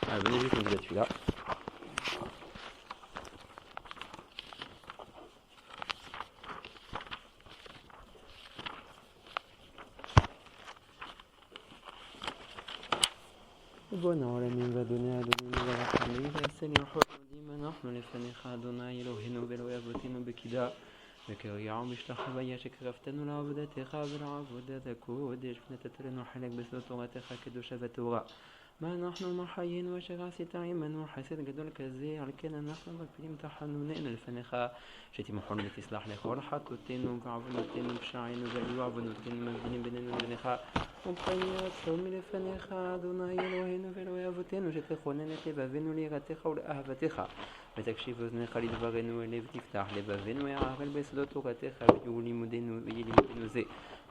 Ah, venez juste, on dit celui-là. בוא העולמים ואדוני האדונים והרחמים ועשה לי רחוב מודים אנחנו לפניך אדוני אלוהינו ואלוהי אבותינו בקידה וקריעה ובשלח הוויה שקרבתנו לעבודתך ולעבודת הקודש ונתת לנו חלק בשדות תורתך הקדושה והטהורה מה אנחנו מה חיינו אשר עשית עמנו חסד גדול כזה על כן אנחנו מקפידים תחנוננו לפניך שתמחול ותסלח לכל חטאותינו ועוונותינו ופשענו והיו עוונותינו מבדילים בינינו לבינך ובחיית צום מלפניך אדוני אלוהינו ואלוהי אבותינו שתכונן את לבבינו ליראתך ולאהבתך ותקשיב אוזניך לדברנו אלה ותפתח לבבינו יערל ביסודות תורתך ויהיו לימודנו ויהי לימודנו זה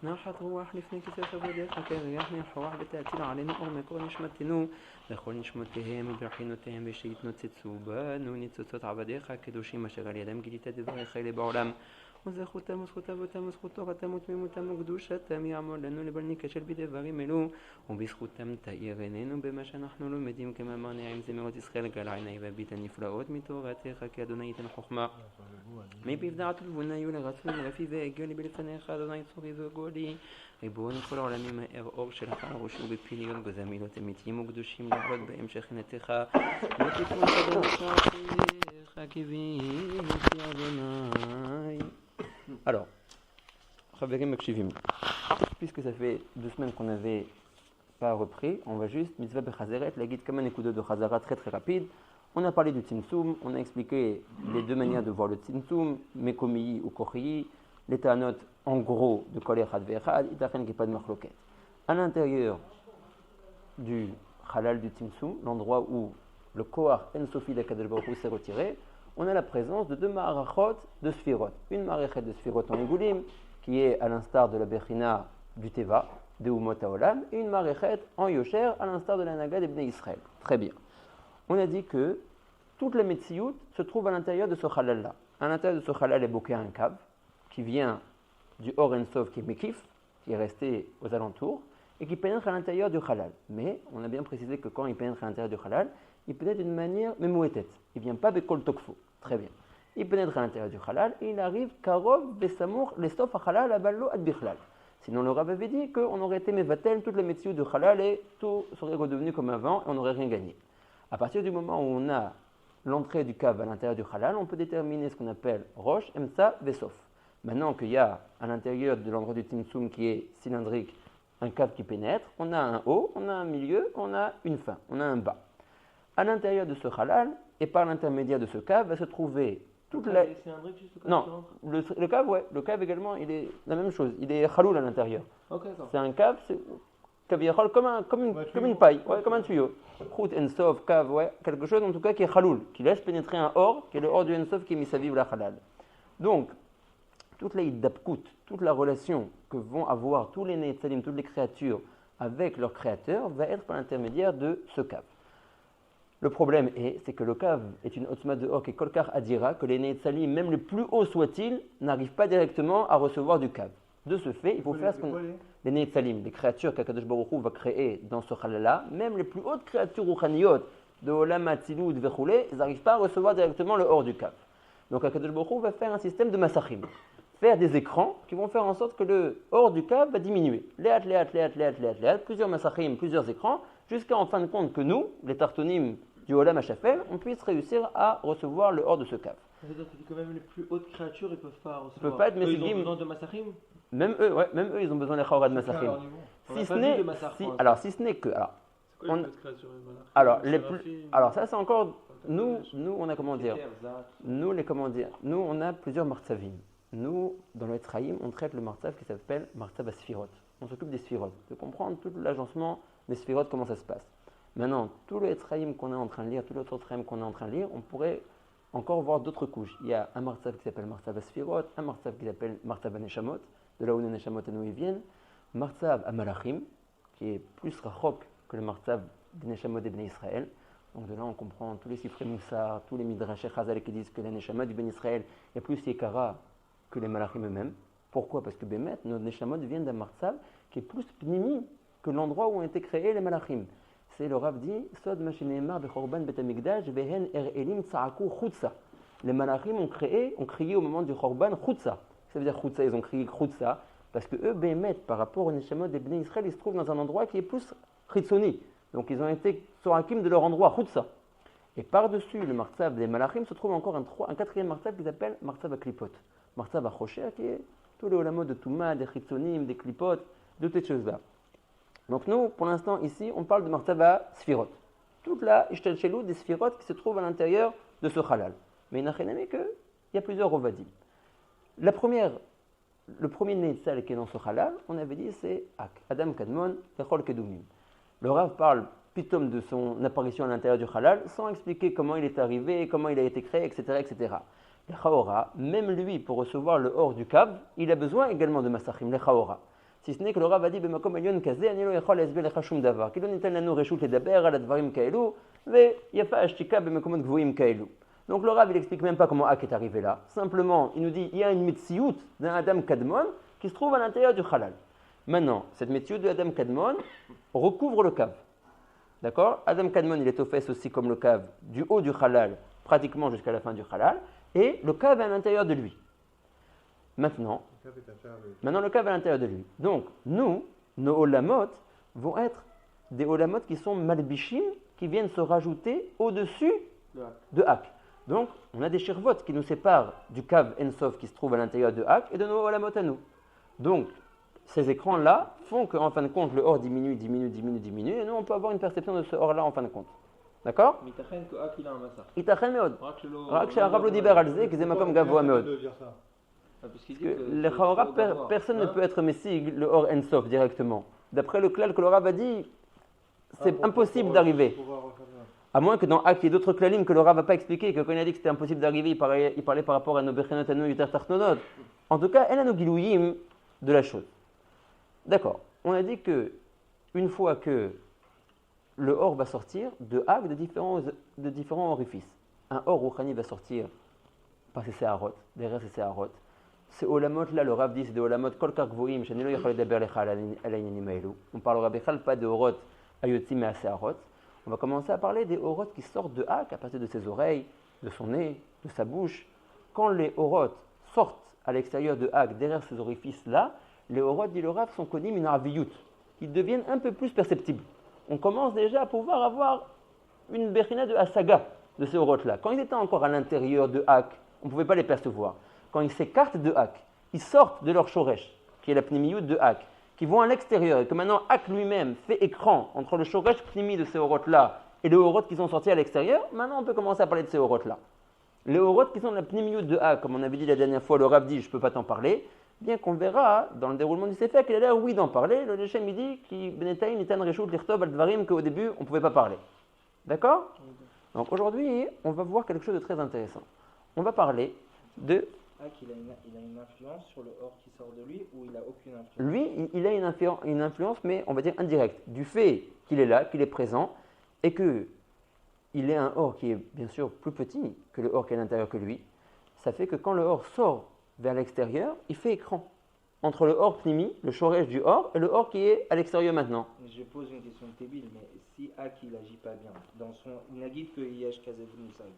נחת רוח לפני כיסא כבודך כריח ניחוח ותאציל עלינו אור מקור נשמתנו לכל נשמותיהם וברכינותיהם ושיתנוצצו בנו ניצוצות עבדיך הקדושים אשר על ידם גילית דבריך אלה בעולם וזכותם וזכות אבותם וזכות תורתם ותמימותם וקדושתם יעמוד לנו לבל ניכשל בדברים אלו ובזכותם תאיר עינינו במה שאנחנו לומדים כמאמר נעים זמירות ישראל גל עיני והביט הנפלאות מתורתך כי אדוני ייתן חוכמה מפיו דעת ולבונה יהיו לרצון ולפי והגיע לי בלפניך אדוני צורי וגולי ריבון כל העולמים האר אור שלך ראשו בפיליון גוזר מילות אמיתיים וקדושים לעלות בהם שכינתך ותיקון קדוש עשיך קיוויתי אדוני. Alors, puisque ça fait 2 semaines qu'on n'avait pas repris, on va juste mitzvah bechazeret, la guide comme un écoute de chazara très très rapide. On a parlé du tzimtzum, on a expliqué les 2 manières de voir le tzimtzum, mekomiyi ou kochiyi, les ta'anot en gros de kol echad ve'echad, itachen qu'il n'y ait pas de machloket. À l'intérieur du halal du tzimtzum, l'endroit où le koach en-sofi d'Akadosh Baruch Hu s'est retiré, on a la présence de 2 marachot de sphirot. Une marachet de sphirot en Igulim, qui est à l'instar de la Bechina du Teva, de Umot HaOlam, et une marachet en Yosher, à l'instar de la Naga des Bnei Israël. Très bien. On a dit que toute la Metsiout se trouve à l'intérieur de ce halal-là. À l'intérieur de ce halal est bloqué un cave, qui vient du Or En-Sof, qui est Mekif, qui est resté aux alentours, et qui pénètre à l'intérieur du halal. Mais on a bien précisé que quand il pénètre à l'intérieur du halal, il pénètre d'une manière memouetet. Il ne vient pas bekol tokfo. Très bien. Il pénètre à l'intérieur du halal et il arrive karov besamour lestof halal aballo ad bichlal. Sinon le Rav avait dit qu'on aurait été mevatel toute la métier de halal et tout serait redevenu comme avant et on n'aurait rien gagné. À partir du moment où on a l'entrée du cave à l'intérieur du halal, on peut déterminer ce qu'on appelle roche, emsa, vesof. Maintenant qu'il y a à l'intérieur de l'endroit du timsum qui est cylindrique un cave qui pénètre, on a un haut, on a un milieu, on a une fin, on a un bas. À l'intérieur de ce halal, et par l'intermédiaire de ce cave, va se trouver toute la... C'est un brick juste Non, le cave, ouais, le cave également, il est la même chose, il est chaloul à l'intérieur. Okay, c'est un cave, c'est comme une paille, ouais, comme un tuyau. Khout Ensof, cave, ouais, quelque chose en tout cas qui est chaloul, qui laisse pénétrer un or, qui est le or du Ensof qui est mis à vivre la halal. Donc, toute la iddapkout, toute la relation que vont avoir tous les Neitzalim, toutes les créatures avec leur créateur, va être par l'intermédiaire de ce cave. Le problème c'est que le cave est une otzma de or qui est kolkar adira, que les Neitzalim, même le plus haut soit-il, n'arrivent pas directement à recevoir du cave. De ce fait, il faut faire ce qu'on... Les Neitzalim, les créatures qu'Akadosh Baruch Hu va créer dans ce halal-là, même les plus hautes créatures rouchaniyot de Olam Atzilut Vechoulé, ils n'arrivent pas à recevoir directement le or du cave. Donc Akadosh Baruch Hu va faire un système de masachim, faire des écrans qui vont faire en sorte que le or du cave va diminuer. Léat, plusieurs masachim, plusieurs écrans, jusqu'à en fin de compte que nous, les tartonim du Olam HaShafel, on puisse réussir à recevoir le or de ce cave. C'est-à-dire que quand même les plus hautes créatures, ils ne peuvent pas recevoir. Ils peuvent pas être Ils ont besoin de masachim. Même eux, ils ont besoin de chorad masachim. Si ce n'est que... Alors ça c'est encore... Nous on a comment dire... Nous on a plusieurs martzavim. Nous, dans le Etzraïm, on traite le martzav qui s'appelle martzav à sphirot. On s'occupe des sphirot, de comprendre tout l'agencement des sphirot, comment ça se passe. Maintenant, tout le Etzraïm qu'on est en train de lire, tout l'autre Etzraïm qu'on est en train de lire, on pourrait encore voir d'autres couches. Il y a un martzav qui s'appelle martzav à sphirot, un martzav qui s'appelle martzav à neshamot, de là où les neshamot à nous y viennent, martzav à malachim, qui est plus rachok que le martzav des neshamot des Bnei Israël. Donc de là on comprend tous les sifrei moussar, tous les midrashé chazal qui disent que les neshamot du Bnei Israël, il y a plus yekara que les malachim eux-mêmes. Pourquoi ? Parce que Bémet, nos neshamot viennent d'un martzav qui est plus pnimi que l'endroit où ont été créés les malachim. c'est le Rav dit Sod Mashineemar Bechorban Bet Hamikdash Vehen Elim Tsaaku Chutza. Les malachim ont crié au moment du Chorban Chutza. Ça veut dire Chutza, ils ont crié Chutza parce que eux, Bémet, par rapport au Neshamot des Bnei Israël, ils se trouvent dans un endroit qui est plus Chitzoni. Donc ils ont été Tsorakim de leur endroit, Chutza. Et par-dessus le Martzav des malachim se trouve encore un quatrième Martzav qui s'appelle Martzav à Klipot. Martzav à Chosher qui est tous les olamot de Touma, des Chitzonim, des Klipot, de toutes ces choses-là. Donc nous, pour l'instant, ici, on parle de Martaba Sphirot. Toute la Ishtel Shelou des Sphirot qui se trouvent à l'intérieur de ce halal. Mais il n'a rien aimé qu'il y a plusieurs Rovadim. Le premier Netzal qui est dans ce halal, on avait dit, c'est Ak, Adam Kadmon, Echol Kedumim. Le Rav parle pitom de son apparition à l'intérieur du halal, sans expliquer comment il est arrivé, comment il a été créé, etc. etc. Le Chaora, même lui, pour recevoir le hors du Kav, il a besoin également de Masachim, le Chaora. Si ce n'est que le Rav a dit B'makom elyon kazeh, ani lo yachol lesbe lecha shum davar. Ki lo nitan lanu reshut ledaber al advarim kaelu, ve yafa ashtika b'makomot gvoim kaelu. Donc le Rav, il explique même pas comment Ak est arrivé là. Simplement, il nous dit il y a une metsiout d'un Adam Kadmon qui se trouve à l'intérieur du halal. Maintenant, cette metsiout de Adam Kadmon recouvre le Kav. D'accord? Adam Kadmon, il est au fesses aussi comme le Kav du haut du halal, pratiquement jusqu'à la fin du halal, et le Kav est à l'intérieur de lui. Maintenant, le Kav est à l'intérieur de lui. Donc, nous, nos olamot vont être des olamot qui sont malbishim, qui viennent se rajouter au-dessus de Ak. Donc, on a des shirvot qui nous séparent du Kav Ensof qui se trouve à l'intérieur de Ak et de nos olamot à nous. Donc, ces écrans-là font qu'en fin de compte, le or diminue, et nous, on peut avoir une perception de ce or-là en fin de compte. D'accord? Mitachen que Ak il a un massacre. Itachen meod. Rak she'arav lo diber al ze, ki ze makom gavoa meod. Parce Parce que les Chaora, personne ne peut être Messig, le Or Ensof directement. D'après le klal que le Rav a dit, c'est impossible d'arriver. À moins que dans Ak, il y ait d'autres klalim que le Rav n'a pas expliqué, que quand il a dit que c'était impossible d'arriver, il parlait par rapport à nos Bechenot, à nos Yuter Tartonot. En tout cas, elle a nos Gilouyim de la chose. D'accord. On a dit que une fois que le Or va sortir de Ak, de différents orifices. Un Or Rouchani va sortir par ses Seharot, derrière ses Seharot. Ces olamot là, le Rav dit, c'est des olamot kol kar gvoim, shani lo yachol ledaber lecha al העניינים האלו. On parlera bechal pas de orot ayotzim et aseharot. On va commencer à parler des orot qui sortent de Ak à partir de ses oreilles, de son nez, de sa bouche. Quand les orot sortent à l'extérieur de Ak, derrière ces orifices là, les orot, dit le Rav, sont connus min raviyut. Ils deviennent un peu plus perceptibles. On commence déjà à pouvoir avoir une bechina de asaga de ces orot là. Quand ils étaient encore à l'intérieur de Ak, on ne pouvait pas les percevoir. Quand ils s'écartent de Ak, ils sortent de leur shoresh, qui est la pnimiyut de Ak, qui vont à l'extérieur, et que maintenant Ak lui-même fait écran entre le shoresh pnimi de ces orot-là et les orot qui sont sortis à l'extérieur, maintenant on peut commencer à parler de ces orot-là. Les orot qui sont la pnimiyut de Ak, comme on avait dit la dernière fois, le Rav dit je ne peux pas t'en parler, bien qu'on verra dans le déroulement du Sefer qu'il a l'air oui d'en parler, le Lechem il dit qu'au début on ne pouvait pas parler. D'accord? Donc aujourd'hui on va voir quelque chose de très intéressant. On va parler de Ak, il a une influence sur le or qui sort de lui ou il n'a aucune influence? Lui, il a une influence, mais on va dire indirecte, du fait qu'il est là, qu'il est présent, et qu'il est un or qui est bien sûr plus petit que le or qui est à l'intérieur que lui. Ça fait que quand le or sort vers l'extérieur, il fait écran entre le or pnimi, le shoresh du or, et le or qui est à l'extérieur maintenant. Je pose une question débile, mais si Ak il n'agit pas bien, dans son Nagid que Yesh Kazevu Moussaï.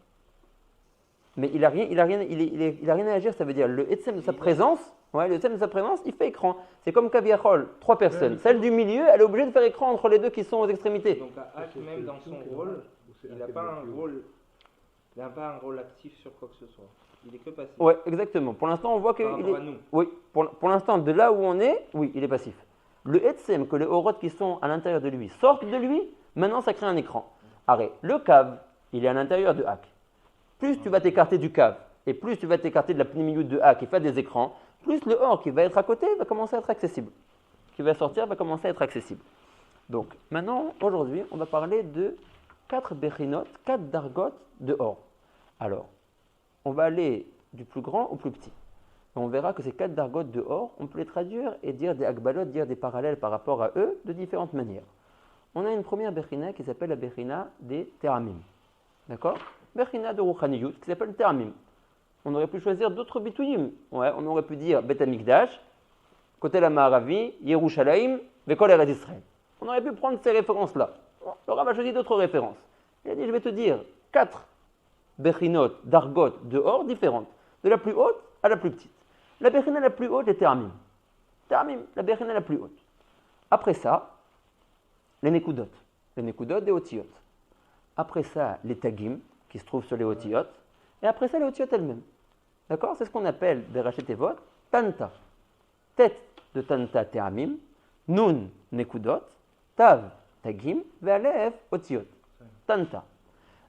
Mais il a rien à agir, ça veut dire le etsem de sa présence, il fait écran. C'est comme Kaviachol, 3 personnes. Celle du milieu, elle est obligée de faire écran entre les deux qui sont aux extrémités. Donc Ak, même dans son rôle, il n'a pas un rôle actif sur quoi que ce soit. Il est que passif. Oui, exactement. Pour l'instant, on voit qu'il est... à nous. Oui, pour l'instant, de là où on est, oui, il est passif. Le etsem, que les orot qui sont à l'intérieur de lui sortent de lui, maintenant ça crée un écran. Arrête, le kav, il est à l'intérieur de Ak. Plus tu vas t'écarter du cave et plus tu vas t'écarter de la pnimiyut de Ak qui fait des écrans, plus le or qui va être à côté va commencer à être accessible. Qui va sortir va commencer à être accessible. Donc maintenant, aujourd'hui, on va parler de 4 bechinot, 4 dargot de or. Alors, on va aller du plus grand au plus petit. Et on verra que ces 4 dargot de or, on peut les traduire et dire des akbalot, dire des parallèles par rapport à eux de différentes manières. On a une première bechina qui s'appelle la bechina des teramim. D'accord? Bechina de Rouchaniyut, qui s'appelle Teramim. On aurait pu choisir d'autres bituyim. Ouais, on aurait pu dire Bet Hamikdash, Kotel HaMa'aravi, Yerushalayim, Vekol Eretz Israël. On aurait pu prendre ces références-là. Bon, le Rav a choisi d'autres références. Il a dit, je vais te dire 4 bechinot, dargot, de or différentes, de la plus haute à la plus petite. La bechina la plus haute est Te'amim. Te'amim, la bechina la plus haute. Après ça, les nekudot. Les nekudot des otiyot. Après ça, les tagim, qui se trouvent sur les otiyot. Et après ça, les otiyot elles-mêmes. D'accord? C'est ce qu'on appelle, Berachet Tevot, Tanta. Tête de Tanta Te'amim, Nun nekudot, Tav tagim, Ve'alev otiyot. Tanta.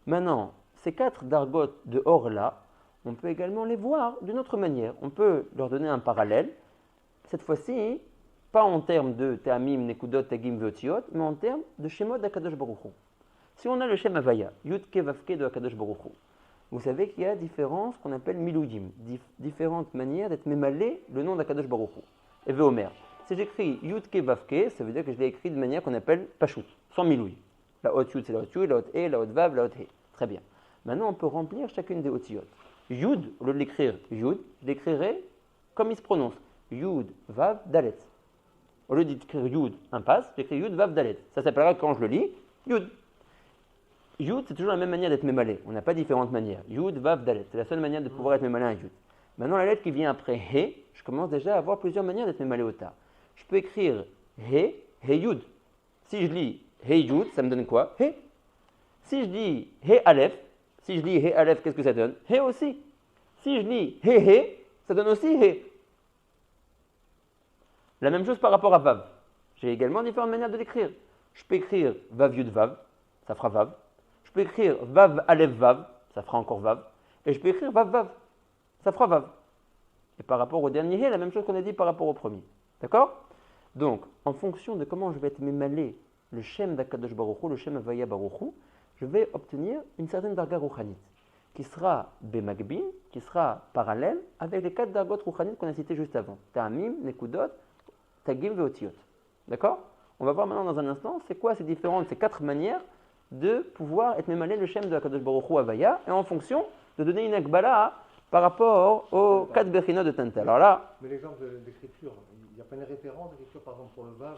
Maintenant, ces 4 dargot de or-là, on peut également les voir d'une autre manière. On peut leur donner un parallèle. Cette fois-ci, pas en termes de Te'amim, Nekudot, Tagim, Veotiot, mais en termes de Shemot d'Akadosh Baruch Hu. Si on a le Shem Havaya, Yud Ke Vav Ke de Akadosh Baruch Hu, vous savez qu'il y a différents, ce qu'on appelle Milouyim, différentes manières d'être mémalé le nom d'Akadosh Baruch Hu. Et Veomer. Si j'écris Yud Ke Vav Ke, ça veut dire que je l'ai écrit de manière qu'on appelle Pashut, sans Milouy. La haute Yud, c'est la haute Yud, la haute E, la haute Vav, la haute He. Très bien. Maintenant, on peut remplir chacune des otiyot. Yud, au lieu de l'écrire Yud, je l'écrirai comme il se prononce. Yud, Vav, Dalet. Au lieu d'écrire Yud, impasse, j'écris Yud, Vav, Dalet. Ça s'appellera, quand je le lis, Yud. Yud, c'est toujours la même manière d'être mémalé. On n'a pas différentes manières. Yud, Vav, Dalet. C'est la seule manière de pouvoir être mémalé à Yud. Maintenant, la lettre qui vient après He, je commence déjà à avoir plusieurs manières d'être mémalé au ta. Je peux écrire He, He, Yud. Si je lis He, Yud, ça me donne quoi? He. Si je dis He, Aleph, si je lis He Aleph, qu'est-ce que ça donne? He aussi. Si je lis He He, ça donne aussi He. La même chose par rapport à Vav. J'ai également différentes manières de l'écrire. Je peux écrire Vav Yud Vav, ça fera Vav. Je peux écrire Vav Aleph Vav, ça fera encore Vav. Et je peux écrire Vav Vav, ça fera Vav. Et par rapport au dernier He, la même chose qu'on a dit par rapport au premier. D'accord? Donc, en fonction de comment je vais être mémalé le Shem d'Akadosh Baruch Hu, le Shem Havaya Baruch Hu, je vais obtenir une certaine darga rouchanit, qui sera Bemagbin, qui sera parallèle avec les 4 dargot rouchanit qu'on a cités juste avant. Ta'amim, Nekudot, Tagim, Veotiot. D'accord? On va voir maintenant dans un instant, c'est quoi ces 4 manières de pouvoir être mémalé le Shem de Akadosh Baruch Hu Havaya, et en fonction de donner une akbala par rapport aux 4 bechinot de Tanta. Alors là... Mais l'exemple d'écriture, il n'y a pas une référence d'écriture, par exemple pour le Vav,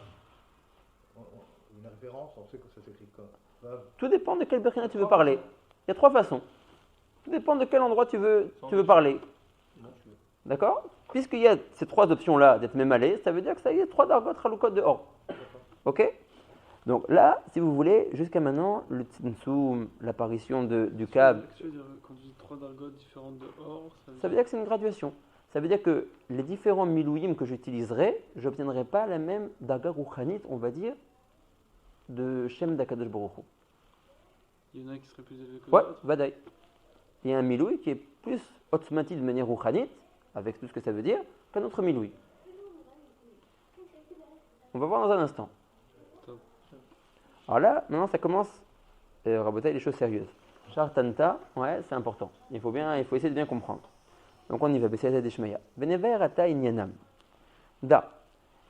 une référence, on sait que ça s'écrit comme Vav. Tout dépend de quel bechina tu veux parler. Il y a 3 façons. Tout dépend de quel endroit tu veux parler. D'accord? Puisqu'il y a ces 3 options-là d'être mémalé, ça veut dire que ça y est, 3 dargot halukot de or. Ok? Donc là, si vous voulez, jusqu'à maintenant, le tzimtzum, l'apparition du kab. Quand tu dis 3 dargot différentes de or, ça veut dire que c'est une graduation. Ça veut dire que les différents milouyim que j'utiliserai, je n'obtiendrai pas la même darga rouchanit, on va dire, de Shem d'Akadosh Baruch Hu. Il y en a qui seraient plus élevés que Ouais, d'autres. vadaï. Il y a un miloui qui est plus otzmati de manière rouchanit, avec tout ce que ça veut dire, qu'un autre miloui. On va voir dans un instant. Top. Alors là, maintenant ça commence, raboter les choses sérieuses. Char Tanta, ouais, c'est important. Il faut essayer de bien comprendre. Donc on y va, Bessayat Deshmaya. Venever ata inyanam. Da.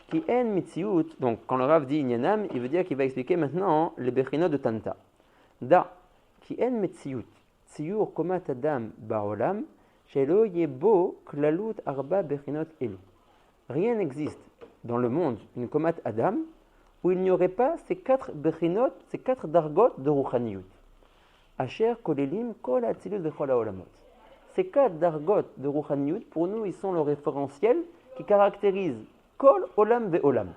Ki en mitziut. Donc quand le Rav dit inyanam, il veut dire qu'il va expliquer maintenant les bechinot de Tanta. Da. Ki en mitziut. Tziyur komat adam ba'olam. Shelo yebo klalut arba bechinot elu. Rien n'existe dans le monde, une komat adam, où il n'y aurait pas ces 4 bechinot, ces 4 dargot de ruchaniyut. Asher kolelim kol atzilut vechol haolamot. Ces 4 dargot de ruchaniyut, pour nous, ils sont le référentiel qui caractérise kol olam ve'olam.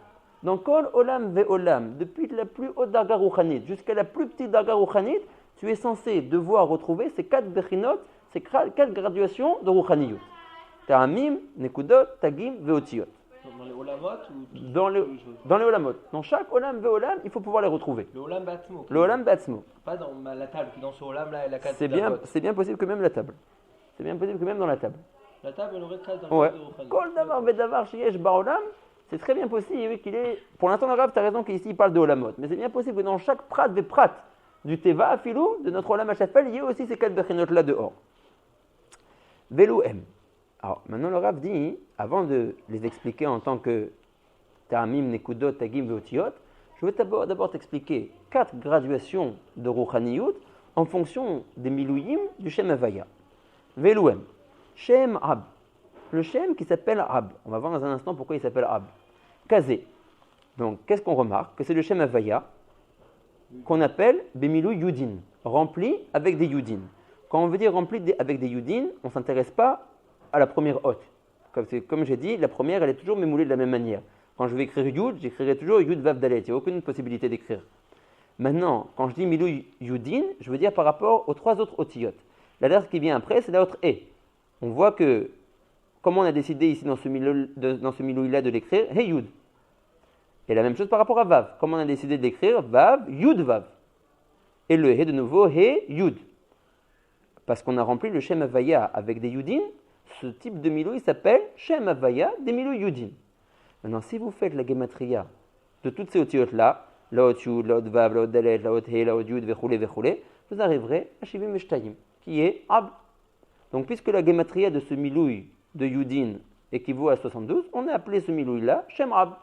Dans kol olam ve'olam, depuis la plus haute darga ruchanit jusqu'à la plus petite darga ruchanit, tu es censé devoir retrouver ces 4 bechinot, ces 4 graduations de ruchaniyut. Ta'amim, nekudot, tagim, ve'otiyot. Dans les olamot ou Dans les olamot. Dans chaque olam ve'olam, il faut pouvoir les retrouver. le olam batzmo. Le olam batzmo. Pas dans la table, dans ce olam là, elle a 4 C'est bien possible que même la table. C'est bien possible que même dans la table. La table, elle aurait 4 Ouais. de Kol davar vedavar sheyesh ba'olam, c'est très bien possible qu'il est. Pour l'instant, le Rav, tu as raison qu'ici il parle de olamot. Mais c'est bien possible que dans chaque prat des prat du teva afilou, de notre olam hachafel, il y ait aussi ces 4 bechinot là dehors. Velu M. Alors maintenant, le Rav dit, avant de les expliquer en tant que ta'amim, nekudot, tagim, veotiyot, je vais d'abord t'expliquer 4 graduations de ruchaniyut en fonction des milouyim du Shem Havaya. Veluem, Shem Ab. Le Shem qui s'appelle Ab. On va voir dans un instant pourquoi il s'appelle Ab. Kazé. Donc, qu'est-ce qu'on remarque? Que c'est le Shem Havaya qu'on appelle Bemilou Yudin, rempli avec des Yudin. Quand on veut dire rempli avec des Yudin, on ne s'intéresse pas à la première hotte. Comme j'ai dit, la première, elle est toujours mémoulée de la même manière. Quand je vais écrire Yud, j'écrirai toujours Yud Vav Dalet. Il n'y a aucune possibilité d'écrire. Maintenant, quand je dis Milou Yudin, je veux dire par rapport aux trois autres otiyot. La lettre qui vient après, c'est la lettre E. On voit que, comment on a décidé ici dans ce Milou-là de l'écrire, He Yud. Et la même chose par rapport à Vav. Comment on a décidé de l'écrire, Vav, Yud Vav. Et le He de nouveau, He Yud. Parce qu'on a rempli le Shem Havaya avec des Yudin, ce type de Milou, il s'appelle Shem Havaya des Milou Yudin. Maintenant, si vous faites la gematria de toutes ces otiyot-là, la hot Yud, la hot Vav, la hot Dalet, la hot He, la hot Yud, vechule, vous arriverez à Shivim Meshtayim, qui est Ab. Donc, puisque la gematria de ce Milouï de Yudin équivaut à 72, on a appelé ce Milouï-là Shem Ab.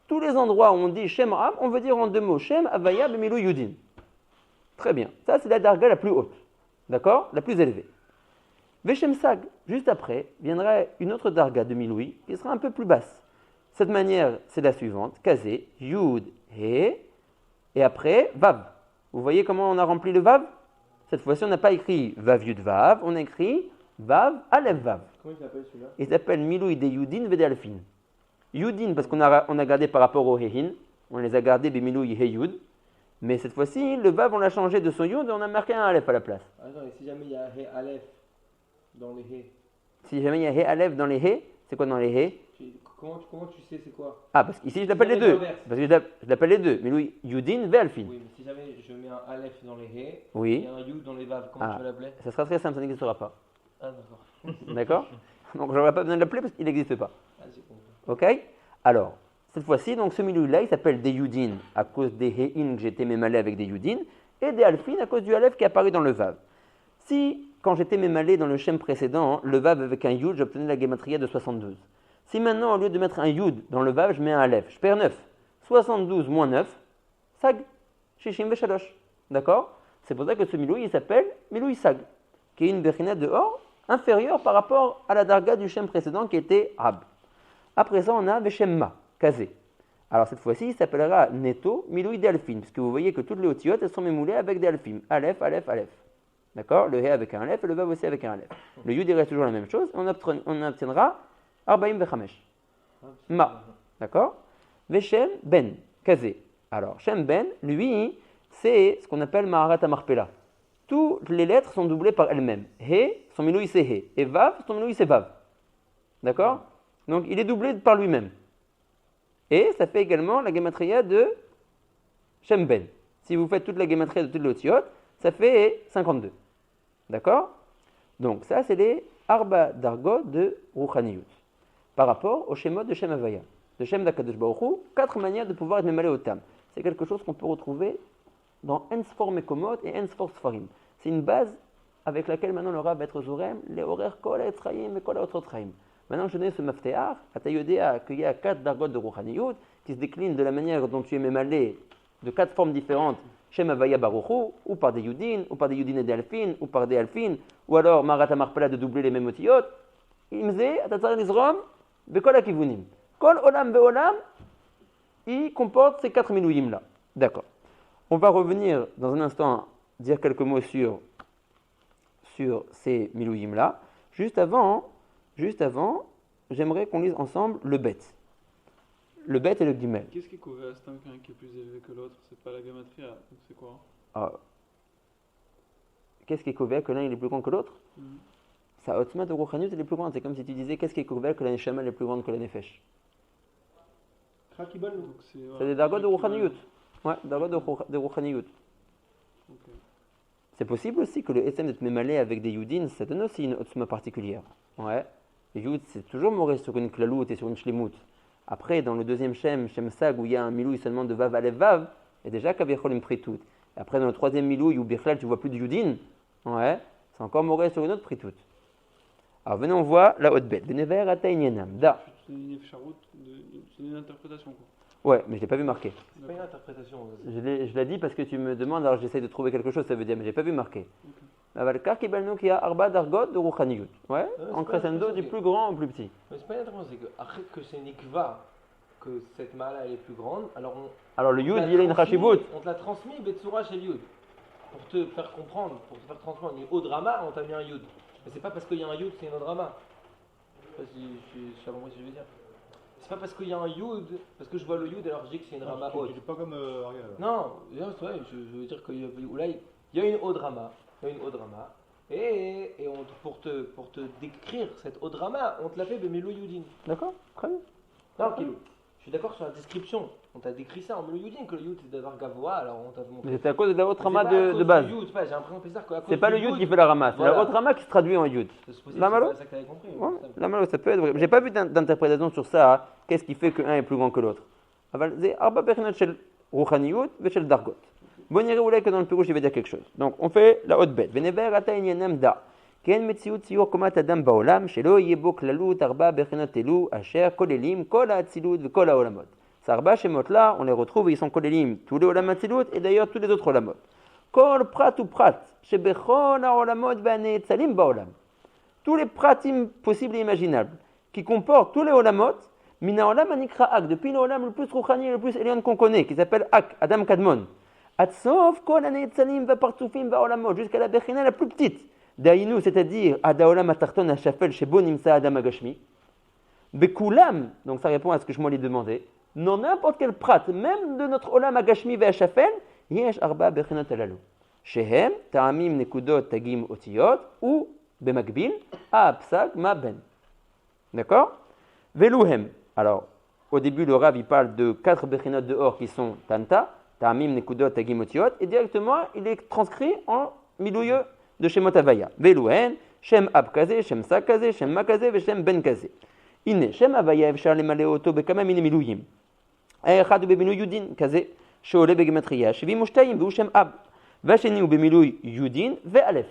Tous les endroits où on dit Shem Ab, on veut dire en deux mots Shem Havaya be Milou Yudin. Très bien. Ça, c'est la darga la plus haute. D'accord? La plus élevée. Veshem Sag, juste après, viendra une autre darga de Milouï qui sera un peu plus basse. Cette manière, c'est la suivante. Kazé, Yud, He, et après, Vav. Vous voyez comment on a rempli le Vav? Cette fois-ci, on n'a pas écrit Vav Yud Vav, on a écrit Vav Aleph Vav. Comment il s'appelle celui-là? Il s'appelle Milouï de Yudin Vede Alfin. Yudin, parce qu'on a gardé par rapport au Hehin, on les a gardés Bemilouï He Yud. Mais cette fois-ci, le Vav, on l'a changé de son Yud et on a marqué un Aleph à la place. Attends, et si jamais il y a He Aleph dans les He, Si jamais il y a He Aleph dans les He, c'est quoi dans les He? comment tu sais c'est quoi? Ah, parce qu'ici, je l'appelle les deux. Parce que je l'appelle les deux. Milouï Yudin Ve Alfin. Oui, mais si jamais je mets un Aleph dans les He, Oui. et un Yud dans les Vav, comment tu vas l'appeler? Ça sera très simple, ça n'existera pas. Ah, d'accord. D'accord? Donc, je n'aurai pas besoin de l'appeler parce qu'il n'existe pas. Ah, j'ai compris. Ok? Alors, cette fois-ci, donc ce Milouï-là, il s'appelle des Yudin à cause des He'in que j'étais mémalé avec des Yudin, et des Alfin à cause du Aleph qui est apparu dans le Vav. Si, quand j'étais mémalé dans le Shem précédent, le Vav avec un Yud, j'obtenais la gematria de 72. Si maintenant, au lieu de mettre un Yud dans le Vav, je mets un Aleph, je perds 9. 72 moins 9, Sag, Shishim Veshalosh. D'accord? C'est pour ça que ce Milouï, il s'appelle Milouï Sag, qui est une Bechina de Or inférieure par rapport à la Darga du Shem précédent qui était Ab. Après ça, on a Veshemma, Kazé. Alors cette fois-ci, il s'appellera Neto Milouï de Alfin, puisque vous voyez que toutes les otiyot, elles sont mémoulées avec des Alfim. Aleph, Aleph, Aleph. D'accord? Le He avec un Aleph et le Vav aussi avec un Aleph. Le Yud, il reste toujours la même chose, et on obtiendra Arbaim Vechamesh. Ma. D'accord? Veshem Ben, Kazé. Alors, Shem Ben, lui, c'est ce qu'on appelle Maharat Amarpela. Toutes les lettres sont doublées par elles-mêmes. He, son Milouï c'est He. Et Vav, son Milouï c'est Vav. D'accord? Donc, il est doublé par lui-même. Et ça fait également la gematria de Shem Ben. Si vous faites toute la gematria de toutes les otiyot, ça fait 52. D'accord? Donc, ça, c'est les Arba Dargot de Rouchaniyut. Par rapport au Shemot de Shem Havaya. De Shem d'Akadosh Baruch Hu, 4 manières de pouvoir être mémalé au Tam. C'est quelque chose qu'on peut retrouver dans Ensfor Mekomot et Ensfor Sfarim. C'est une base avec laquelle maintenant le Rav va être Zorem, les horaires Kol Etzraïm et Kol Etzraïm. Maintenant, je donne ce maftear, à Tayodéa, qu'il y a 4 dargot de Rouchaniyut qui se déclinent de la manière dont tu es mémalé de 4 formes différentes, Shem Havaya Baruch Hu, ou par des Yudin, ou par des Yudin et des Alfin, ou par des Alfin, ou alors Marat Amarpela de doubler les mêmes otiyot. Imze, Atatzar Nizrom, Bekol Akivunim. Kol Olam Beolam, il comporte ces 4 milouïm là. D'accord. On va revenir dans un instant dire quelques mots sur ces milouïm là. Juste avant, j'aimerais qu'on lise ensemble le bet. Le bet et le gimel. Qu'est-ce qui est couvert? C'est un qui est plus élevé que l'autre, c'est pas la gematria, donc c'est quoi? Qu'est-ce qui est couvert que l'un il est plus grand que l'autre? Mhm. Sa Otzma de Rouchaniyut elle est plus grande. C'est comme si tu disais qu'est-ce qui est couvert que la Neshama elle est plus grande que la Nefesh. Krakibal, Donc C'est des dargot de Rouchaniyut. Ouais, dargot de Rouchaniyut. Ok. C'est possible aussi que le SM d'être mémalé avec des Yudin, ça donne aussi une Otzma particulière. Ouais. Les Yud, c'est toujours moré sur une klalout et sur une shlemut. Après, dans le deuxième Shem Sag, où il y a un milouï seulement de Vav Alev Vav, il y a déjà Kavichol Impritout. Après, dans le troisième milouï, où Birchlal, tu vois plus de Yudin, ouais, c'est encore moré sur une autre Pritout. Alors, venez, on voit la haute bête. Benever Ataïnyenam. Da. C'est une interprétation quoi. Ouais, mais je ne l'ai pas vu marqué. c'est pas une interprétation. Je l'ai dit parce que tu me demandes, alors j'essaie de trouver quelque chose, ça veut dire, mais je n'ai pas vu marqué. Avalkar Kibalnu qui a Arba Dargot de Rouchaniyut. Ouais, en crescendo du plus grand au plus petit. Mais c'est pas une interprétation, c'est que après que c'est Nikva, que cette mala elle est plus grande, alors Alors le on te yud, l'a il a une transmis- chashivut. On te l'a transmis Betsura chez Yud. Pour te faire comprendre, pour te faire transmettre une Odrama, on t'a mis un Yud. Mais c'est pas parce qu'il y a un Yud que c'est une Odrama. Je sais pas si tu as compris ce que je veux dire. C'est pas parce qu'il y a un Yud, parce que je vois le Yud alors je dis que c'est une Rama haute. Tu dis pas comme Ariel. Non, c'est vrai, je veux dire qu'il y a, là, il y a une Odrama. Il y a une Odrama. Et pour te décrire cette Odrama, on te l'a fait Bemelo Yudin. D'accord? Très bien. Non, Kilo. Je suis d'accord sur la description. On t'a décrit ça en Melo Yudin, que le Yud c'est d'avoir Gavoa, alors on t'a montré. Mais c'est à cause de la haute C'est rama pas à de cause base. du Yud, pas, j'ai l'impression que c'est bizarre qu'à cause C'est pas du le yud qui fait la rama, c'est la Voilà. haute rama qui se traduit en yud. C'est possible, La c'est malo pas ça que t'avais compris. Ouais, ça. la malo, ça peut être vrai. J'ai pas vu d'interprétation sur ça. Hein. Qu'est-ce qui fait qu'un est plus grand que l'autre? C'est arba bechinot shel ruchaniyut ve shel dargot. Bon, il y a que dans le Pérou, je vais dire quelque chose. Donc, on fait la haute bête. Venever ata inyanam da. Ken metziut tsiur komat adam baolam, shelo yebo klalut arba bechinot elu, asher kolelim, kol ha'atzilut ve kol ha'olamot. Ces arba shemot là, on les retrouve et ils sont kolelim, tous les olam atzilut et d'ailleurs tous les autres olamot. Kol prat ou prat, shebechol ha'olamot ve'anetzalim baolam. Tous les pratim possibles et imaginables, qui comportent tous les olamot, mina olam anikra ak, depuis le olam le plus rouchani, le plus éléon qu'on connaît, qui s'appelle Ak, Adam Kadmon. Atsof kol anetzalim ve'partufim baolamot, jusqu'à la bechina la plus petite. Daïnou, c'est-à-dire Adaolam Atarton Hachafel Shebo Nimsa Adam Agashmi. Bekulam, donc ça répond à ce que je m'en ai demandé. Non, n'importe quel prat, même de notre Olam Agashmi ve Hachafel, Yesh Arba Bechinot Alalu. Shehem, Ta'amim Nekudot Tagim Otiyot, ou Bemakbil, Apsak Ma Ben. D'accord? Veluhem. Alors, au début, le Rav il parle de 4 Bechinot dehors qui sont Tanta, Ta'amim Nekudot Tagim Otiyot, et directement, il est transcrit en Milouye de Shemot Havaya. Veluhen, Shem Ab Kaze, Shem Sa Kaze, Shem Ma Kaze, ve Shem Ben Kaze. Ine, Shem Havaya, Efshar Lemale Oto, Bekama Mine Miluyim. Echad Bemilou Yudin Kaze, Sheole Begematria, Shevim Ushtayim, Ve Shem Ab. Vasheni ou Bemilou Yudin, Ve Alef.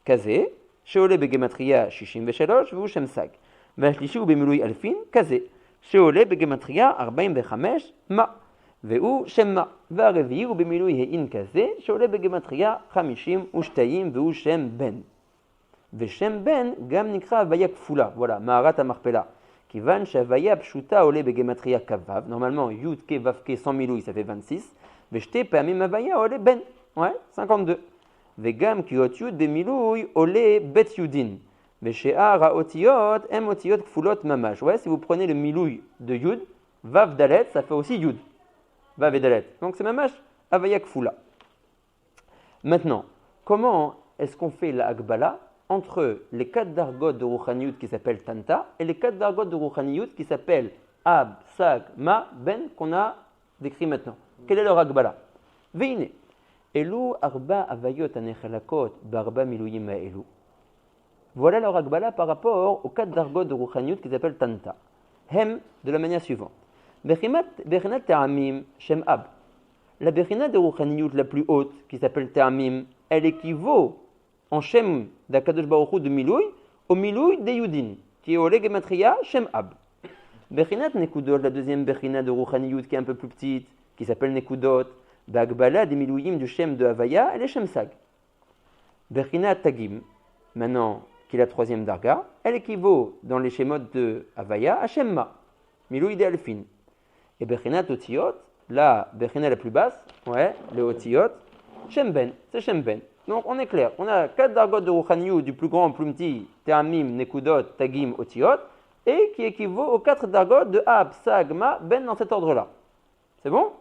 Kaze, Sheole Begematria, Shishim Ve Shalosh, Ve Shem Sag. Vashlishi ou Bemilou Alfin, Kaze, Sheole Begematria, Arbaim Ve Chamesh, Ma. והוא שם מה, והרביעי הוא במילוי העין כזה, שעולה בגמטריה 52 והוא שם בן. ושם בן גם נקרא הוויה כפולה, וואלה, מערת המכפלה. כיוון שהוויה הפשוטה עולה בגמטריה כ"ו, נורמלמן י' כ' ו' כ' sans מילוי, ça fait 26, ושתי פעמים הוויה עולה בן, ouais, 52. וגם כי אות י' במילוי עולה בית יודין, ושאר האותיות הם אותיות כפולות ממש. Ouais, si vous prenez le milui de yud, vav dalet, ça fait aussi yud. Vav et dalet. Donc c'est mamash avaya kfula. Maintenant, comment est-ce qu'on fait la Akbala entre les 4 dargot de Rouchaniyut qui s'appellent Tanta et les 4 dargot de Rouchaniyut qui s'appellent Ab, Sag, Ma, Ben qu'on a décrit maintenant? Quelle est leur Akbala? Veine. Elu arba avayot anechalakot barba miluyim elu. Voilà leur Akbala par rapport aux 4 dargot de Rouchaniyut qui s'appellent Tanta. Hem de la manière suivante. Bechinat Ta'amim Shem Ab. La Bechina de Rouchaniyut la plus haute, qui s'appelle Ta'amim, elle équivaut en Shem d'Akadosh Baruch Hu de Milouy au Milouy de Yudin, qui est au Gematria Shem Ab. Bechinat Nekudot, la deuxième Bechina de Rouchaniyut qui est un peu plus petite, qui s'appelle Nekudot, d'Akbala des Milouyim du Shem de Havaya, elle est Shem Sag. Bechinat Tagim, maintenant, qui est la troisième Darga, elle équivaut dans les Shemot de Havaya à Shem Ma, Milouy de Alfin. Et Bechinat Otiyot, la Bechina la plus basse, ouais, le Otiyot, Shem Ben, c'est Shem Ben. Donc on est clair, on a 4 dargot de Rouchaniyut, du plus grand au plus petit, Te'amim, Nekudot, Tagim, Otiyot, et qui équivaut aux 4 dargot de Ab, Sag, Ma, Ben dans cet ordre-là. C'est bon?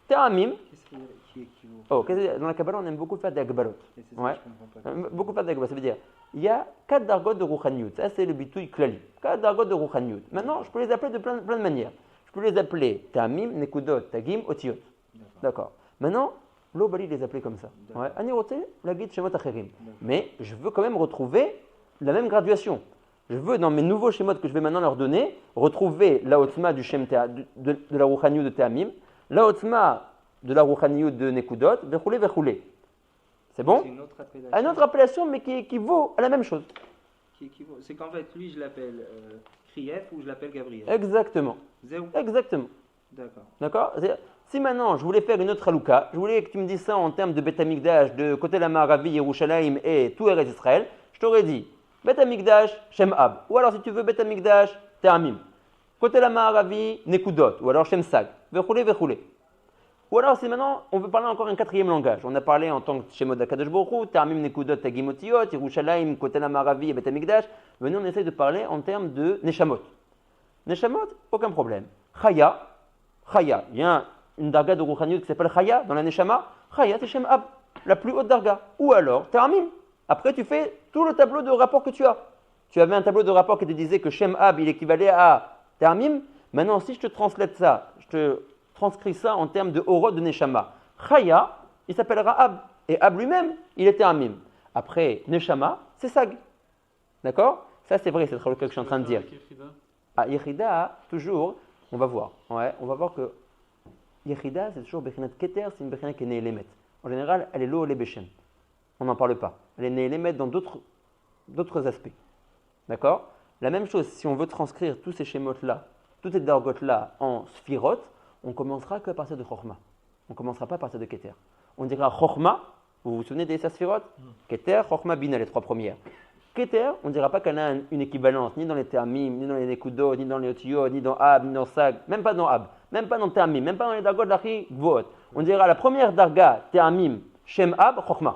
Te'amim. Qu'est-ce qui équivaut? Oh, dans la Kabbalah, on aime beaucoup faire des Akbalot. Et c'est ça Ouais. que je comprends pas. Beaucoup faire des Akbalot, ça veut dire, il y a 4 dargot de Rouchaniyut, ça c'est le bitouille klali. 4 dargot de Rouchaniyut. Maintenant, je peux les appeler de plein de manières. Je peux les appeler Ta'amim, Nekudot, Tagim, Otiyot. D'accord. Maintenant, l'Obali les appeler comme ça. Ouais. Anirote, la guide Shemot Acherim. Mais je veux quand même retrouver la même graduation. Je veux, dans mes nouveaux Shemot que je vais maintenant leur donner, retrouver la Otma du Shem de la Rouchaniyut de Ta'amim, la Otma de la Rouchaniyut de Nekudot, Vechoulé, Vechoulé. C'est bon? C'est une autre appellation. Une autre appellation, mais qui équivaut à la même chose. Qui équivaut. C'est qu'en fait, lui, je l'appelle Krief ou je l'appelle Gabriel. Exactement. Zéou. Exactement. D'accord. D'accord? Si maintenant je voulais faire une autre halouka, je voulais que tu me dises ça en termes de Bet Amikdash, de côté la Maravi, Yerushalayim et tout Eretz Israël, je t'aurais dit Bet Amikdash, Shem Ab. Ou alors si tu veux Bet Amikdash, Te'amim. Côté la Maharavi, Nekudot, ou alors Shem Sag, Vechoulé, Vechoulé. Ou alors, si maintenant, on veut parler encore un quatrième langage. On a parlé en tant que Shemot HaKadosh Baruch Hu, Ta'amim Nekudot Tagim Otiot, Yerushalayim, Côté la Maharavi et Bet HaMikdash. Venez, on essaye de parler en termes de Neshamot. Neshamot, aucun problème. Chaya, il y a une darga de Rouchaniyut qui s'appelle Chaya dans la Neshama. Chaya, c'est Shem Ab, la plus haute darga. Ou alors, Ta'amim. Après, tu fais tout le tableau de rapport que tu as. Tu avais un tableau de rapport qui te disait que Shem Ab, il équivalait à Ta'amim. Maintenant, si je te translate ça, je te transcris ça en termes de Orot de Neshama. Chaya, il s'appellera Ab. Et Ab lui-même, il était Ta'amim. Après, Neshama, c'est Sag. D'accord? Ça, c'est vrai, c'est ce que je suis en train de dire. Ah, Yechida, toujours, on va voir. Ouais, on va voir que Yechida, c'est toujours Bechinat Keter, c'est une Bechinat qui est Ne'elemet. En général, elle est Lo Ole Beshem. On n'en parle pas. Elle est Ne'elemet dans d'autres aspects. D'accord? La même chose, si on veut transcrire tous ces schémotes-là, toutes ces dargotes-là en Sphirot, on commencera qu'à partir de Chochma. On ne commencera pas à partir de Keter. On dira Chochma, vous vous souvenez des Sphirot? Keter, Chochma, Bina, les trois premières. Keter, on ne dira pas qu'elle a une équivalence, ni dans les Termim, ni dans les Nekudot, ni dans les Otiyot, ni dans Ab, ni dans Sag, même pas dans Ab, même pas dans Termim, même pas dans les Dargot d'Achi Gvoot. On dira la première Darga, Termim, Shem Ab, Chochma.